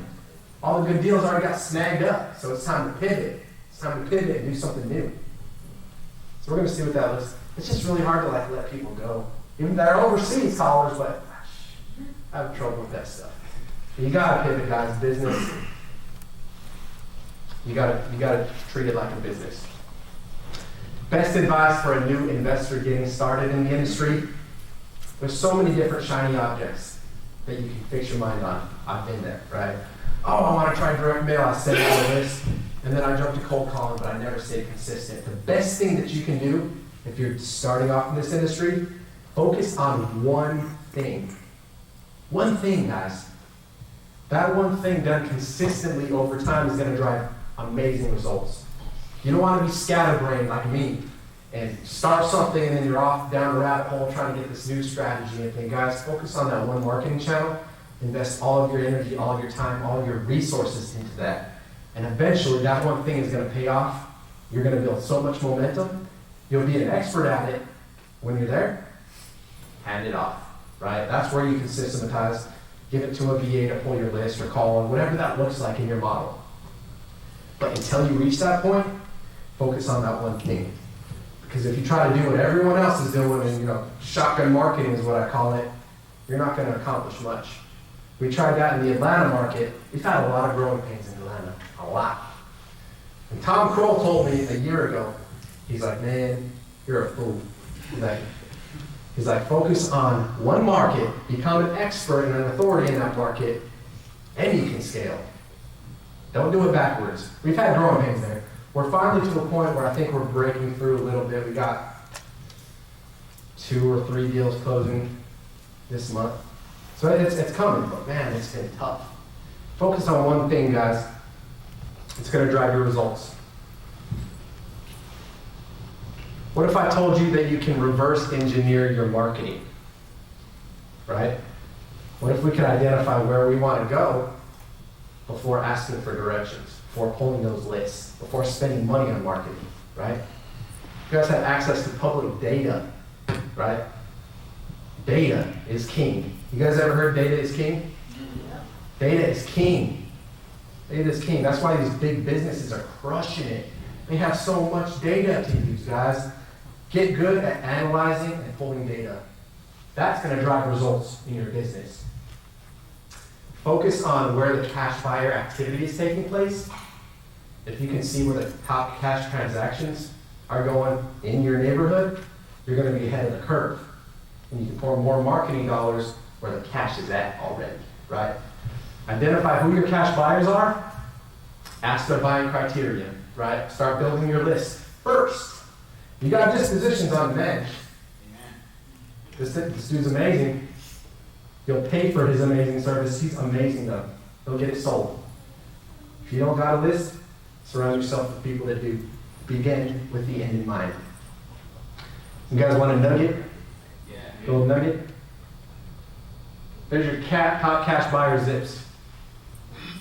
All the good deals already got snagged up, so it's time to pivot. It's time to pivot and do something new. So we're going to see what that looks. It's just really hard to let people go. Even they're overseas callers, but I have trouble with that stuff. But you got to pivot, guys. Business. You got to treat it like a business. Best advice for a new investor getting started in the industry. There's so many different shiny objects that you can fix your mind on. I've been there, right? Oh, I want to try direct mail. I send out a list, and then I jump to cold calling, but I never stay consistent. The best thing that you can do if you're starting off in this industry, focus on one thing. One thing, guys. That one thing done consistently over time is going to drive amazing results. You don't want to be scatterbrained like me and start something and then you're off down the rabbit hole trying to get this new strategy and thing. Guys, focus on that one marketing channel. Invest all of your energy, all of your time, all of your resources into that. And eventually that one thing is going to pay off. You're going to build so much momentum. You'll be an expert at it. When you're there, hand it off, right? That's where you can systematize. Give it to a VA to pull your list or call, whatever that looks like in your model. But until you reach that point, focus on that one thing. Because if you try to do what everyone else is doing, and shotgun marketing is what I call it, you're not going to accomplish much. We tried that in the Atlanta market. We've had a lot of growing pains in Atlanta, a lot. And Tom Kroll told me a year ago, he's like, man, you're a fool. He's like, focus on one market, become an expert and an authority in that market, and you can scale. Don't do it backwards. We've had growing pains there. We're finally to a point where I think we're breaking through a little bit. We got 2 or 3 deals closing this month. So it's coming, but man, it's been tough. Focus on one thing, guys. It's going to drive your results. What if I told you that you can reverse engineer your marketing? Right? What if we could identify where we want to go before asking for directions, before pulling those lists, before spending money on marketing, right? You guys have access to public data, right? Data is king. You guys ever heard data is king? Data is king. Data is king. That's why these big businesses are crushing it. They have so much data to use, guys. Get good at analyzing and pulling data. That's going to drive results in your business. Focus on where the cash buyer activity is taking place. If you can see where the top cash transactions are going in your neighborhood, you're going to be ahead of the curve. And you can pour more marketing dollars where the cash is at already, right? Identify who your cash buyers are. Ask their buying criteria, right? Start building your list first. You got dispositions on the bench. This dude's amazing. You'll pay for his amazing service. He's amazing though. He'll get it sold. If you don't got a list, surround yourself with people that do. Begin with the end in mind. You guys want a nugget? Yeah. A little nugget? There's your top cash buyer zips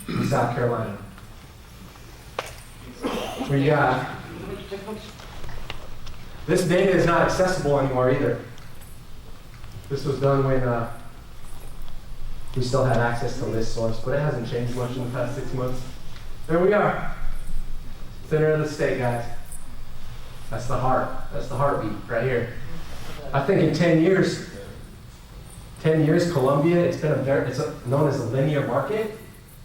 in South Carolina. We got. This data is not accessible anymore either. This was done when we still had access to list source, but it hasn't changed much in the past 6 months. There we are. Center of the state, guys. That's the heart. That's the heartbeat right here. I think in 10 years, Columbia, it's known as a linear market.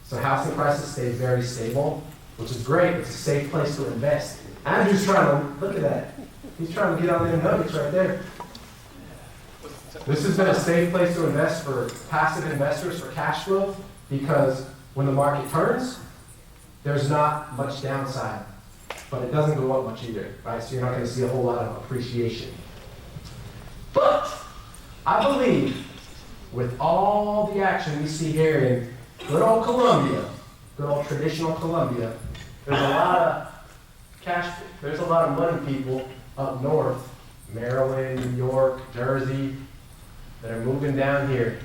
So housing prices stay very stable, which is great. It's a safe place to invest. Andrew's trying to, look at that. He's trying to get on them nuggets right there. This has been a safe place to invest for passive investors for cash flow because when the market turns, there's not much downside, but it doesn't go up much either, right? So you're not going to see a whole lot of appreciation. But I believe with all the action we see here in good old Columbia, good old traditional Columbia, there's a lot of cash, there's a lot of money people up north, Maryland, New York, Jersey, that are moving down here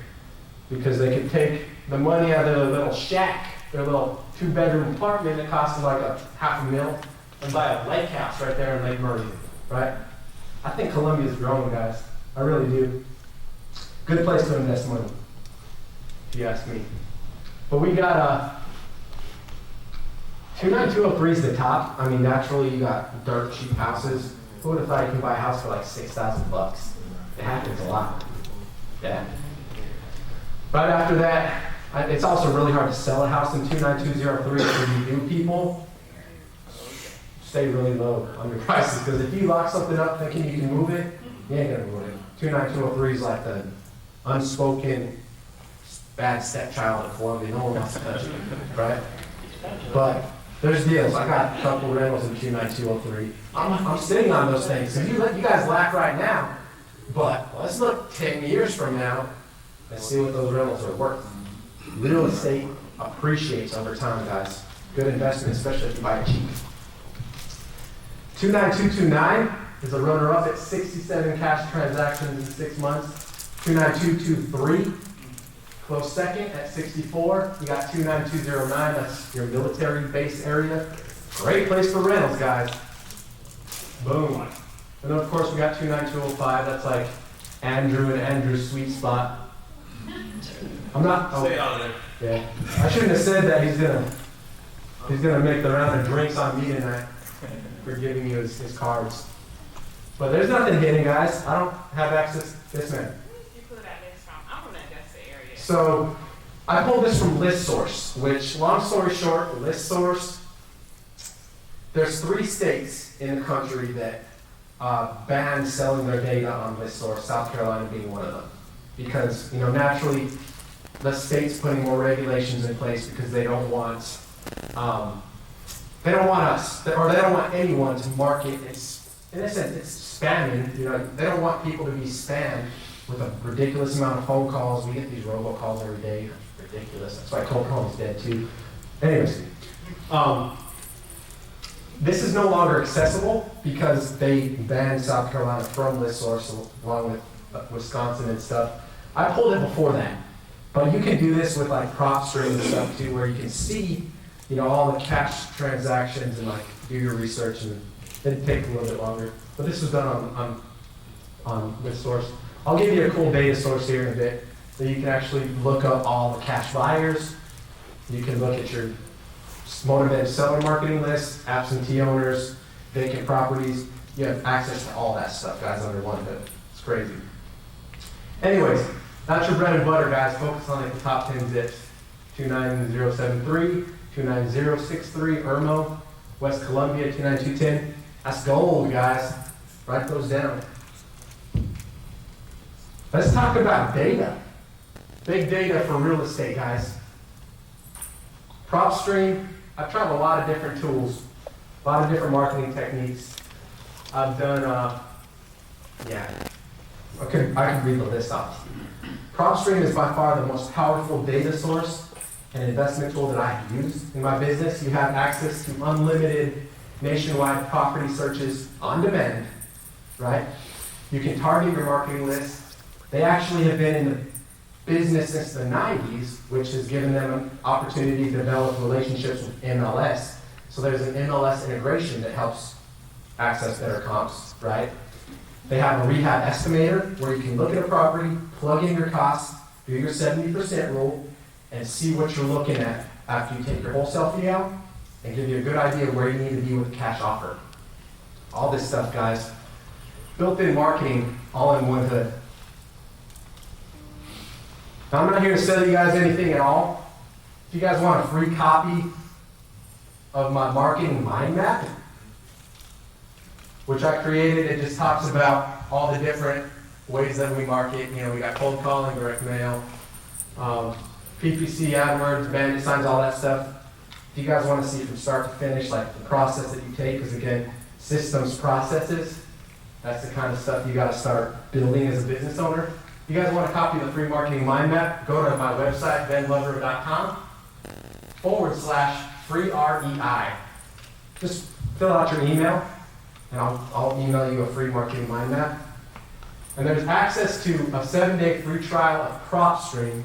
because they could take the money out of their little shack, their little 2-bedroom apartment that costs them like $500,000 and buy a lake house right there in Lake Murray, right? I think Columbia's growing, guys. I really do. Good place to invest money, if you ask me. But we got 29203 is the top. I mean, naturally, you got dirt cheap houses. Who would have thought you could buy a house for like $6,000? It happens a lot. Yeah. Right after that, it's also really hard to sell a house in 29203 for you new people. Stay really low on your prices because if you lock something up thinking you can move it, you ain't gonna move it. 29203 is like the unspoken bad stepchild of Columbia. No one wants to touch it, right? But there's deals. I got a couple rentals in 29203. I'm sitting on those things. So you guys laugh right now, but let's look 10 years from now and see what those rentals are worth. Real estate appreciates over time, guys. Good investment, especially if you buy it cheap. 29229 is a runner-up at 67 cash transactions in 6 months. 29223, close second at 64. You got 29209, that's your military base area. Great place for rentals, guys. Boom. And then of course we got 29205, that's like Andrew and Andrew's sweet spot. I'm not. Oh, Stay out of there. yeah. I shouldn't have said that. He's gonna make the round of drinks on me tonight for giving you his cards. But there's nothing hidden, guys. I don't have access. Yes, ma'am. You put that next time. I'm from that So I pulled this from ListSource, which, long story short, ListSource, there's 3 states in the country that ban selling their data on ListSource, South Carolina being one of them. Because, naturally, the state's putting more regulations in place because they don't want us, or they don't want anyone to market. In a sense, it's spamming. They don't want people to be spammed with a ridiculous amount of phone calls. We get these robocalls every day. It's ridiculous. That's why cold calling's dead too. Anyways, this is no longer accessible because they banned South Carolina from ListSource along with Wisconsin and stuff. I pulled it before that, but you can do this with like PropStream and stuff too, where you can see, all the cash transactions and like do your research, and it takes a little bit longer. But this was done on ListSource. I'll give you a cool data source here in a bit, so you can actually look up all the cash buyers. You can look at your motivated seller marketing list, absentee owners, vacant properties. You have access to all that stuff, guys, under one hood. It's crazy. Anyways, that's your bread and butter, guys. Focus on the top 10 zips. 29073, 29063, Irmo, West Columbia, 29210. That's gold, guys. Write those down. Let's talk about data. Big data for real estate, guys. PropStream, I've tried a lot of different tools, a lot of different marketing techniques. I've done, I could read the list off. PropStream is by far the most powerful data source and investment tool that I've used in my business. You have access to unlimited nationwide property searches on demand, right? You can target your marketing list. They actually have been in the business since the 90s, which has given them an opportunity to develop relationships with MLS. So there's an MLS integration that helps access better comps, right? They have a rehab estimator where you can look at a property, plug in your costs, do your 70% rule, and see what you're looking at after you take your wholesale fee out, and give you a good idea of where you need to be with a cash offer. All this stuff, guys. Built-in marketing, all in one hood. Now, I'm not here to sell you guys anything at all. If you guys want a free copy of my marketing mind map, which I created, it just talks about all the different ways that we market. We got cold calling, direct mail, PPC, AdWords, bandit signs, all that stuff. If you guys want to see from start to finish, like the process that you take, because again, systems, processes, that's the kind of stuff you got to start building as a business owner. If you guys want a copy of the free marketing mind map, go to my website, benlovro.com/free REI. Just fill out your email, and I'll email you a free marketing mind map. And there's access to a 7-day free trial of PropStream,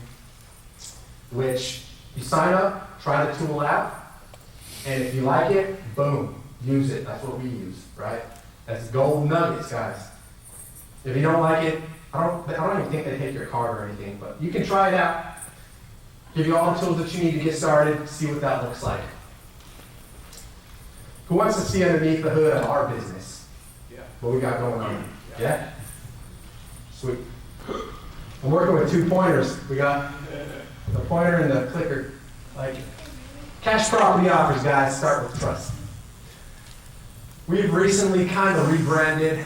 which you sign up, try the tool out, and if you like it, boom, use it. That's what we use, right? That's gold nuggets, guys. If you don't like it, I don't even think they take your card or anything, but you can try it out. Give you all the tools that you need to get started, see what that looks like. Who wants to see underneath the hood of our business? Yeah. What we got going on? Yeah? Sweet. I'm working with 2 pointers. We got the pointer and the clicker. Like cash property offers, guys, start with trust. We've recently kind of rebranded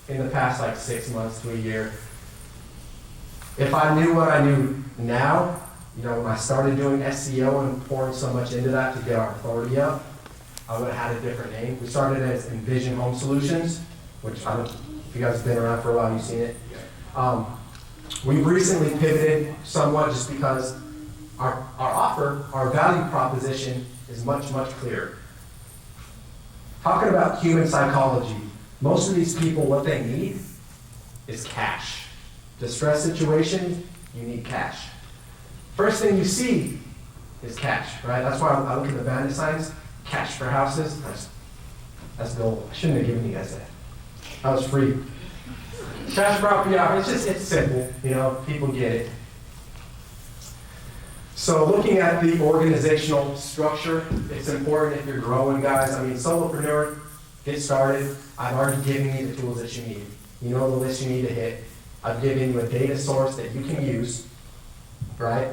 in the past 6 months to a year. If I knew what I knew now, when I started doing SEO and pouring so much into that to get our authority up, I would have had a different name. We started as Envision Home Solutions, which if you guys have been around for a while, you've seen it. We've recently pivoted somewhat just because our offer, our value proposition is much, much clearer. Talking about human psychology, most of these people, what they need is cash. Distress situation, you need cash. First thing you see is cash, right? That's why I look at the bandit signs, cash for houses. That's gold. I shouldn't have given you guys that. That was free. Cash property offer, it's simple, people get it. So looking at the organizational structure, it's important if you're growing, guys. solopreneur, get started. I've already given you the tools that you need. You know the list you need to hit. I've given you a data source that you can use, right?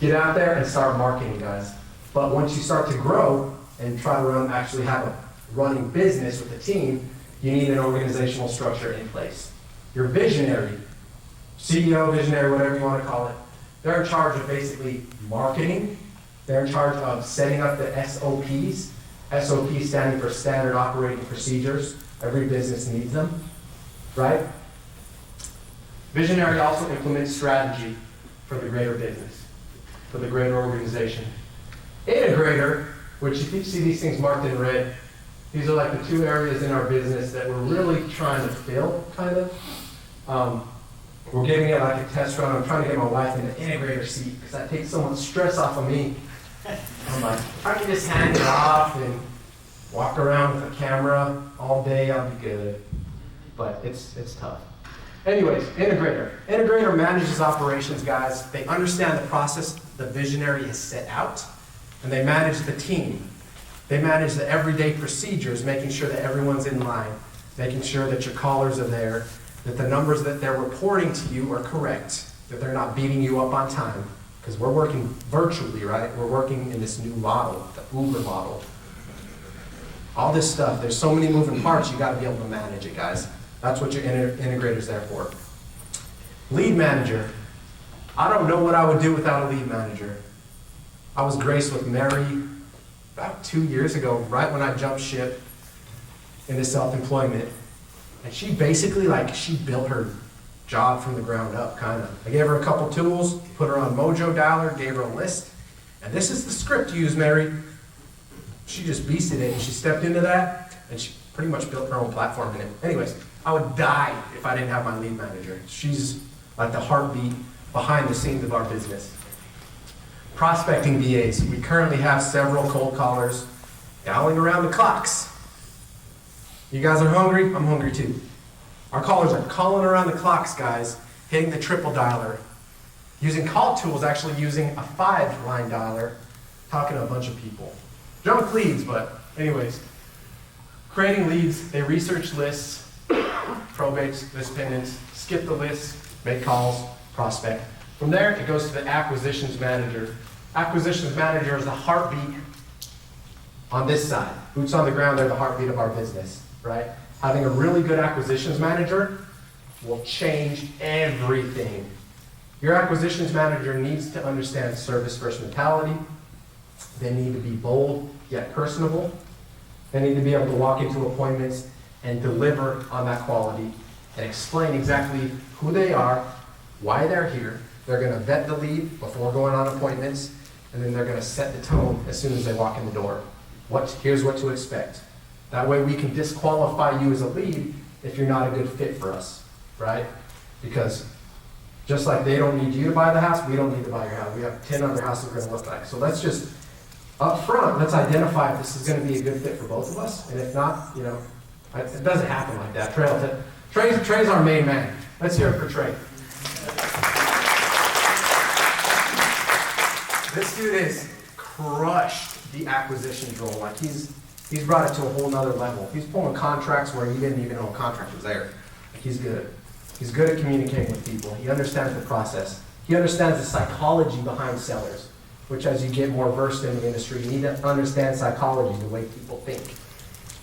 Get out there and start marketing, guys. But once you start to grow and try to actually have a running business with a team, you need an organizational structure in place. Your visionary, CEO, visionary, whatever you want to call it, they're in charge of basically marketing. They're in charge of setting up the SOPs. SOP standing for Standard Operating Procedures. Every business needs them, right? Visionary also implements strategy for the greater business, for the greater organization. Integrator, which if you see these things marked in red, these are like the two areas in our business that we're really trying to fill, kind of. We're giving it like a test run. I'm trying to get my wife in the integrator seat because that takes so much stress off of me. I'm like, if I can just hand it off and walk around with a camera all day, I'll be good. But it's tough. Anyways, integrator. Integrator manages operations, guys. They understand the process the visionary has set out, and they manage the team. They manage the everyday procedures, making sure that everyone's in line, making sure that your callers are there, that the numbers that they're reporting to you are correct, that they're not beating you up on time. Because we're working virtually, right? We're working in this new model, the Uber model. All this stuff, there's so many moving parts, you got to be able to manage it, guys. That's what your integrator's there for. Lead manager. I don't know what I would do without a lead manager. I was graced with Mary about 2 years ago, right when I jumped ship into self-employment. And she basically, she built her job from the ground up, kind of. I gave her a couple tools, put her on Mojo Dialer, gave her a list. And this is the script you use, Mary. She just beasted it, and she stepped into that, and she pretty much built her own platform in it. Anyways, I would die if I didn't have my lead manager. She's like the heartbeat behind the scenes of our business. Prospecting VAs. We currently have several cold callers dialing around the clocks. You guys are hungry? I'm hungry too. Our callers are calling around the clocks, guys, hitting the triple dialer, using call tools, actually using a 5-line dialer, talking to a bunch of people. Junk leads, but anyways, creating leads, they research lists, probates, list pendants, skip the list, make calls, prospect. From there, it goes to the acquisitions manager. Acquisitions manager is the heartbeat on this side. Boots on the ground, they're the heartbeat of our business, right? Having a really good acquisitions manager will change everything. Your acquisitions manager needs to understand service first mentality. They need to be bold yet personable. They need to be able to walk into appointments and deliver on that quality and explain exactly who they are, why they're here. They're going to vet the lead before going on appointments, and then they're going to set the tone as soon as they walk in the door. Here's what to expect. That way we can disqualify you as a lead if you're not a good fit for us, right? Because just like they don't need you to buy the house, we don't need to buy your house. We have 10 other houses we're going to look like. So let's just, up front, let's identify if this is going to be a good fit for both of us. And if not, it doesn't happen like that. Trey's our main man. Let's hear it for Trey. This dude has crushed the acquisitions role. Like he's brought it to a whole nother level. He's pulling contracts where he didn't even know a contract was there. Like he's good. He's good at communicating with people. He understands the process. He understands the psychology behind sellers, which as you get more versed in the industry, you need to understand psychology, the way people think.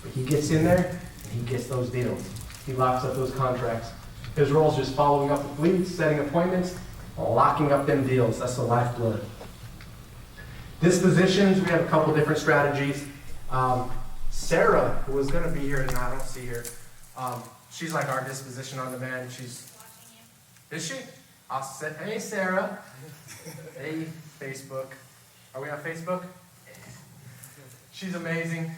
But he gets in there and he gets those deals. He locks up those contracts. His role is just following up with leads, setting appointments, locking up them deals. That's the lifeblood. Dispositions, we have a couple different strategies. Sarah, who was going to be here tonight, I don't see her. She's like our disposition on demand. She's watching you. Is she? I'll say, hey Sarah. Hey Facebook. Are we on Facebook? She's amazing.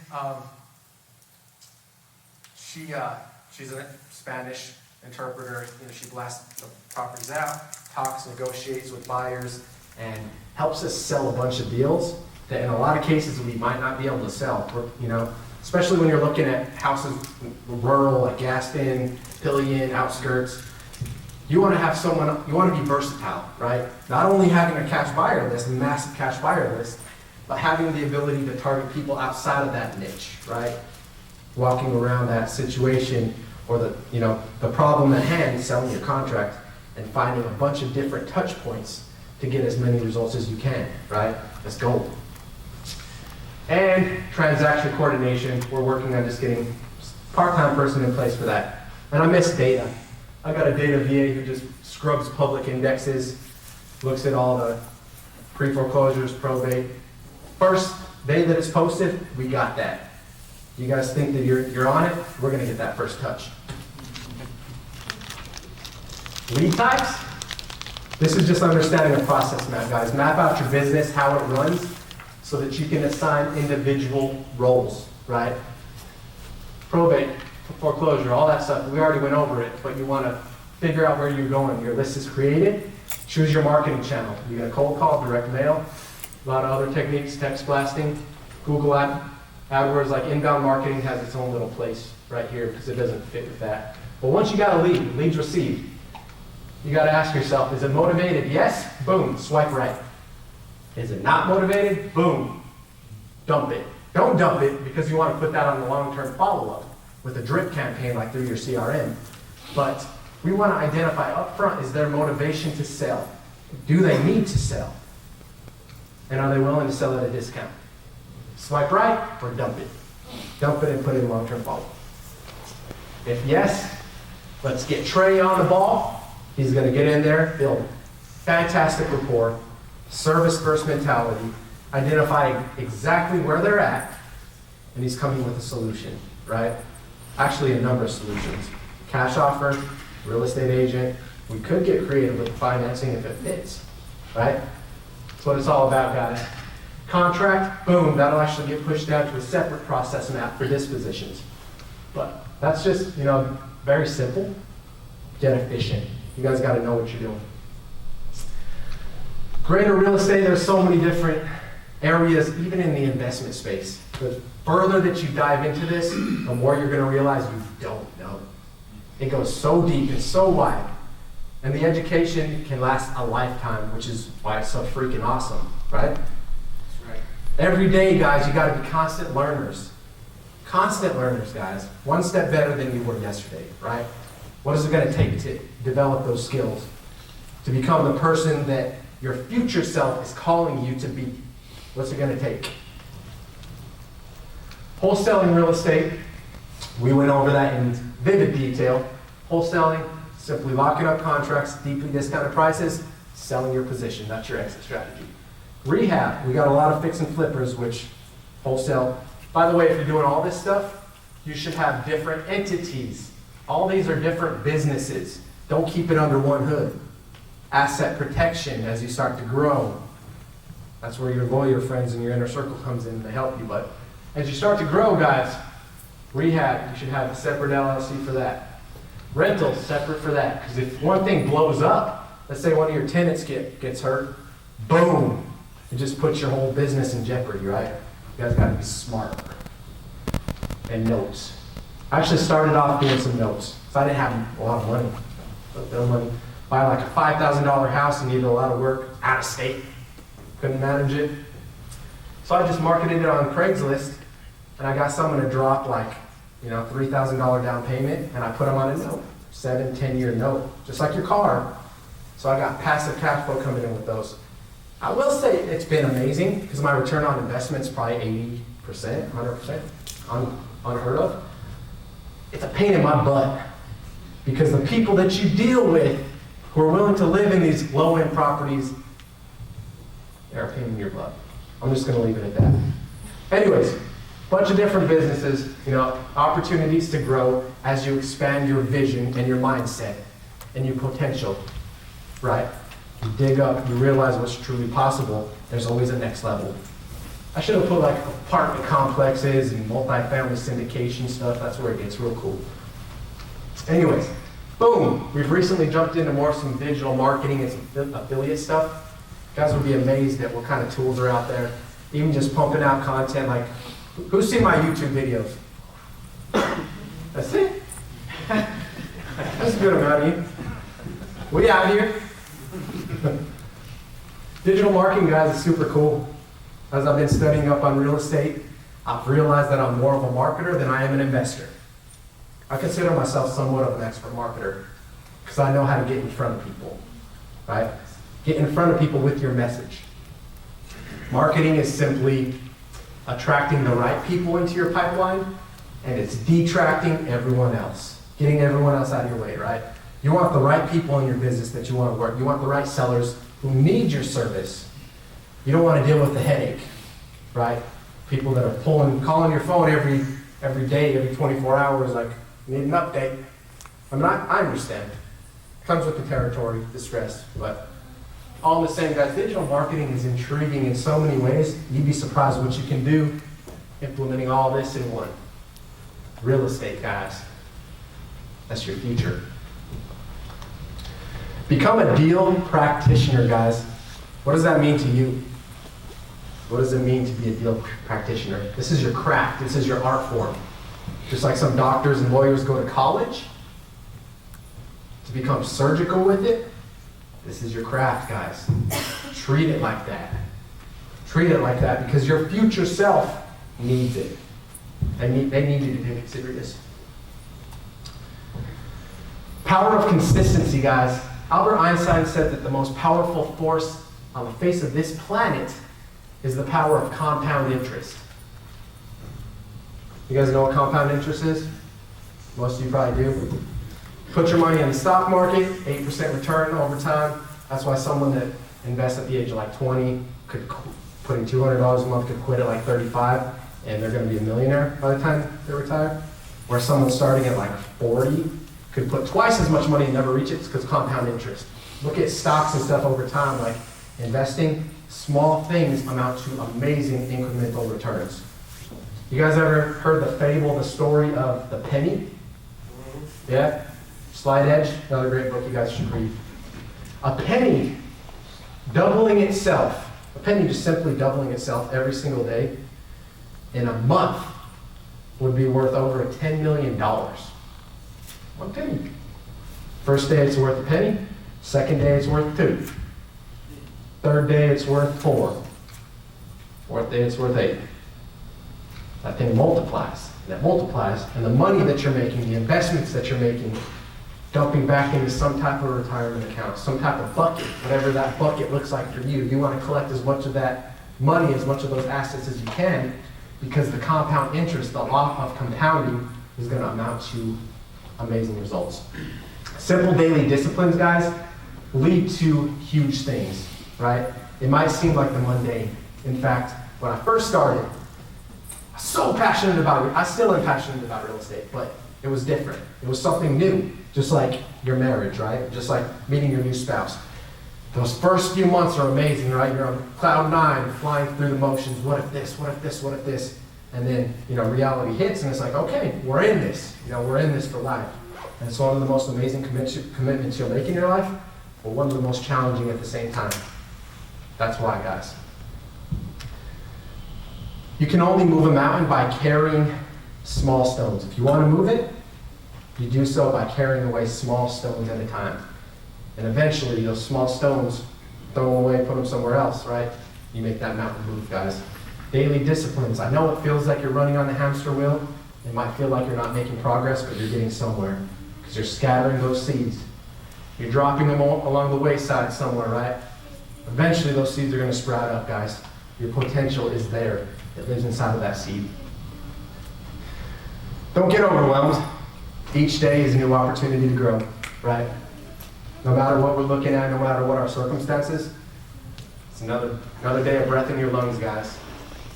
She's a Spanish interpreter. She blasts the properties out, talks, negotiates with buyers, and helps us sell a bunch of deals that in a lot of cases we might not be able to sell. Especially when you're looking at houses rural, like Gaston, Pillion, outskirts. You want to have someone, you want to be versatile, right? Not only having a cash buyer list, a massive cash buyer list, but having the ability to target people outside of that niche, right? Walking around that situation, or the problem at hand, selling your contract and finding a bunch of different touch points to get as many results as you can, right? Let's go. And transaction coordination, we're working on just getting a part-time person in place for that. And I miss data. I got a data VA who just scrubs public indexes, looks at all the pre-foreclosures, probate. First day that it's posted, we got that. You guys think that you're on it? We're gonna get that first touch. Lead types? This is just understanding a process map, guys. Map out your business, how it runs, so that you can assign individual roles, right? Probate, foreclosure, all that stuff, we already went over it, but you wanna figure out where you're going. Your list is created, choose your marketing channel. You're gonna cold call, direct mail, a lot of other techniques, text blasting, Google AdWords, like inbound marketing has its own little place right here because it doesn't fit with that. But once you got a lead, leads received, you got to ask yourself, is it motivated? Yes? Boom, swipe right. Is it not motivated? Boom, dump it. Don't dump it because you want to put that on the long-term follow-up with a drip campaign like through your CRM. But we want to identify up front, is their motivation to sell? Do they need to sell? And are they willing to sell at a discount? Swipe right or dump it. Dump it and put it in long-term follow-up. If yes, let's get Trey on the ball. He's going to get in there, build fantastic rapport, service-first mentality, identify exactly where they're at, and he's coming with a solution, right? Actually, a number of solutions. Cash offer, real estate agent. We could get creative with financing if it fits, right? That's what it's all about, guys. Contract, boom, that'll actually get pushed down to a separate process map for dispositions. But that's just, very simple, yet efficient. You guys got to know what you're doing. Greater real estate, there's so many different areas, even in the investment space. The further that you dive into this, the more you're going to realize you don't know. It goes so deep and so wide. And the education can last a lifetime, which is why it's so freaking awesome, right? That's right. Every day, guys, you got to be constant learners. Constant learners, guys. One step better than you were yesterday, right? What is it going to take to develop those skills? To become the person that your future self is calling you to be? What's it going to take? Wholesaling real estate, we went over that in vivid detail. Wholesaling, simply locking up contracts, deeply discounted prices, selling your position. That's your exit strategy. Rehab, we got a lot of fix and flippers, which wholesale. By the way, if you're doing all this stuff, you should have different entities. All these are different businesses. Don't keep it under one hood. Asset protection as you start to grow. That's where your lawyer friends and your inner circle comes in to help you. But as you start to grow, guys, rehab, you should have a separate LLC for that. Rentals, separate for that. Because if one thing blows up, let's say one of your tenants gets hurt, boom, it just puts your whole business in jeopardy, right? You guys got to be smart. And notes. I actually started off doing some notes. So I didn't have a lot of money. But no money. Buy like a $5,000 house and needed a lot of work out of state. Couldn't manage it. So I just marketed it on Craigslist and I got someone to drop like, $3,000 down payment and I put them on a note. 7, 10-year note. Just like your car. So I got passive cash flow coming in with those. I will say it's been amazing because my return on investment is probably 80%, 100%, unheard of. It's a pain in my butt because the people that you deal with who are willing to live in these low-end properties, they're a pain in your butt. I'm just going to leave it at that. Anyways, bunch of different businesses, opportunities to grow as you expand your vision and your mindset and your potential, right? You dig up, you realize what's truly possible. There's always a next level. I should have put like apartment complexes and multifamily syndication stuff. That's where it gets real cool. Anyways, boom. We've recently jumped into some digital marketing and some affiliate stuff. You guys will be amazed at what kind of tools are out there. Even just pumping out content like, who's seen my YouTube videos? That's it? That's a good amount of you. We out here. Digital marketing, guys, is super cool. As I've been studying up on real estate, I've realized that I'm more of a marketer than I am an investor. I consider myself somewhat of an expert marketer because I know how to get in front of people, right? Get in front of people with your message. Marketing is simply attracting the right people into your pipeline, and it's detracting everyone else, getting everyone else out of your way, right? You want the right people in your business that you want to work. You want the right sellers who need your service. You don't want to deal with the headache, right? People that are calling your phone every day, every 24 hours, like, need an update. I mean, I understand. It comes with the territory, the stress, but all the same, guys, digital marketing is intriguing in so many ways. You'd be surprised what you can do implementing all this in one. Real estate, guys. That's your future. Become a deal practitioner, guys. What does that mean to you? What does it mean to be a deal practitioner? This is your craft. This is your art form. Just like some doctors and lawyers go to college to become surgical with it, this is your craft, guys. Treat it like that. Treat it like that because your future self needs it. They need you to take it serious. Power of consistency, guys. Albert Einstein said that the most powerful force on the face of this planet is the power of compound interest. You guys know what compound interest is? Most of you probably do. Put your money in the stock market, 8% return over time. That's why someone that invests at the age of like 20 could put in $200 a month, could quit at like 35, and they're going to be a millionaire by the time they retire. Where someone starting at like 40 could put twice as much money and never reach it because compound interest. Look at stocks and stuff over time, like investing. Small things amount to amazing incremental returns. You guys ever heard the fable, the story of the penny? Yeah? Slide Hedge, another great book you guys should read. A penny doubling itself, a penny just simply doubling itself every single day, in a month would be worth over $10 million. One penny. First day it's worth a penny, second day it's worth 2. Third day it's worth 4. Fourth day it's worth 8. That thing multiplies, and that multiplies, and the money that you're making, the investments that you're making, dumping back into some type of retirement account, some type of bucket, whatever that bucket looks like for you. You want to collect as much of that money, as much of those assets as you can, because the compound interest, the law of compounding, is going to amount to amazing results. Simple daily disciplines, guys, lead to huge things, right? It might seem like the mundane. In fact, when I first started, I was so passionate about it. I still am passionate about real estate, but it was different. It was something new, just like your marriage, right? Just like meeting your new spouse. Those first few months are amazing, right? You're on cloud 9, flying through the motions. What if this? What if this? What if this? And then, reality hits, and it's like, okay, we're in this. We're in this for life. And it's one of the most amazing commitments you'll make in your life, but one of the most challenging at the same time. That's why, guys. You can only move a mountain by carrying small stones. If you want to move it, you do so by carrying away small stones at a time. And eventually, those small stones, throw them away, put them somewhere else, right? You make that mountain move, guys. Daily disciplines. I know it feels like you're running on the hamster wheel. It might feel like you're not making progress, but you're getting somewhere because you're scattering those seeds. You're dropping them all along the wayside somewhere, right? Eventually, those seeds are going to sprout up, guys. Your potential is there. It lives inside of that seed. Don't get overwhelmed. Each day is a new opportunity to grow, right? No matter what we're looking at, no matter what our circumstances, it's another day of breath in your lungs, guys.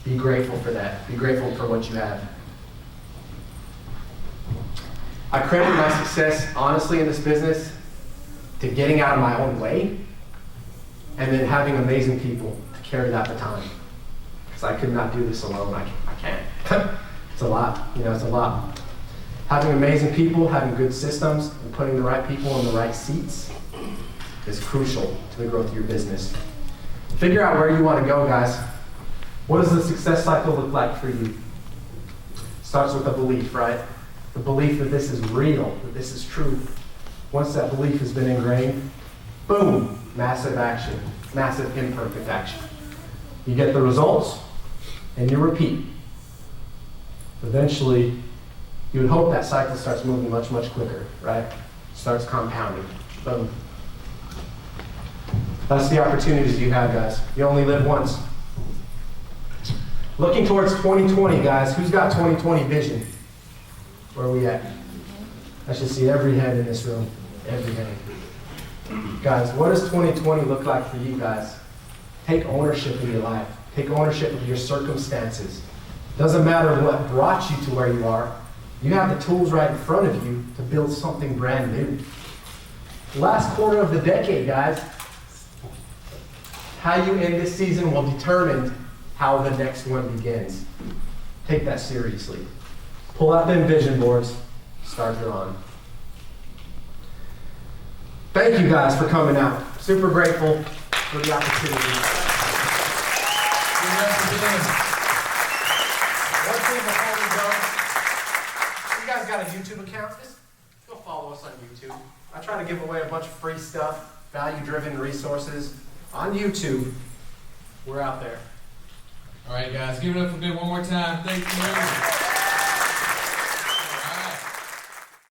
Be grateful for that. Be grateful for what you have. I credit my success, honestly, in this business to getting out of my own way and then having amazing people to carry that baton. Because I could not do this alone. I can't. It's a lot. It's a lot. Having amazing people, having good systems, and putting the right people in the right seats is crucial to the growth of your business. Figure out where you want to go, guys. What does the success cycle look like for you? Starts with a belief, right? The belief that this is real, that this is true. Once that belief has been ingrained, boom, massive action, massive imperfect action. You get the results, and you repeat. Eventually, You would hope that cycle starts moving much, much quicker, right? Starts compounding. Boom. That's the opportunities you have, guys. You only live once. Looking towards 2020, guys. Who's got 2020 vision? Where are we at? I should see every hand in this room. Every hand. Guys, what does 2020 look like for you guys? Take ownership of your life. Take ownership of your circumstances. Doesn't matter what brought you to where you are. You have the tools right in front of you to build something brand new. Last quarter of the decade, guys. How you end this season will determine how the next one begins. Take that seriously. Pull out them vision boards. Start your on. Thank you guys for coming out. Super grateful for the opportunity. One thing before we go, you guys got a YouTube account? Just go follow us on YouTube. I try to give away a bunch of free stuff, value-driven resources on YouTube. We're out there. All right, guys, give it up for Ben one more time. Thank you.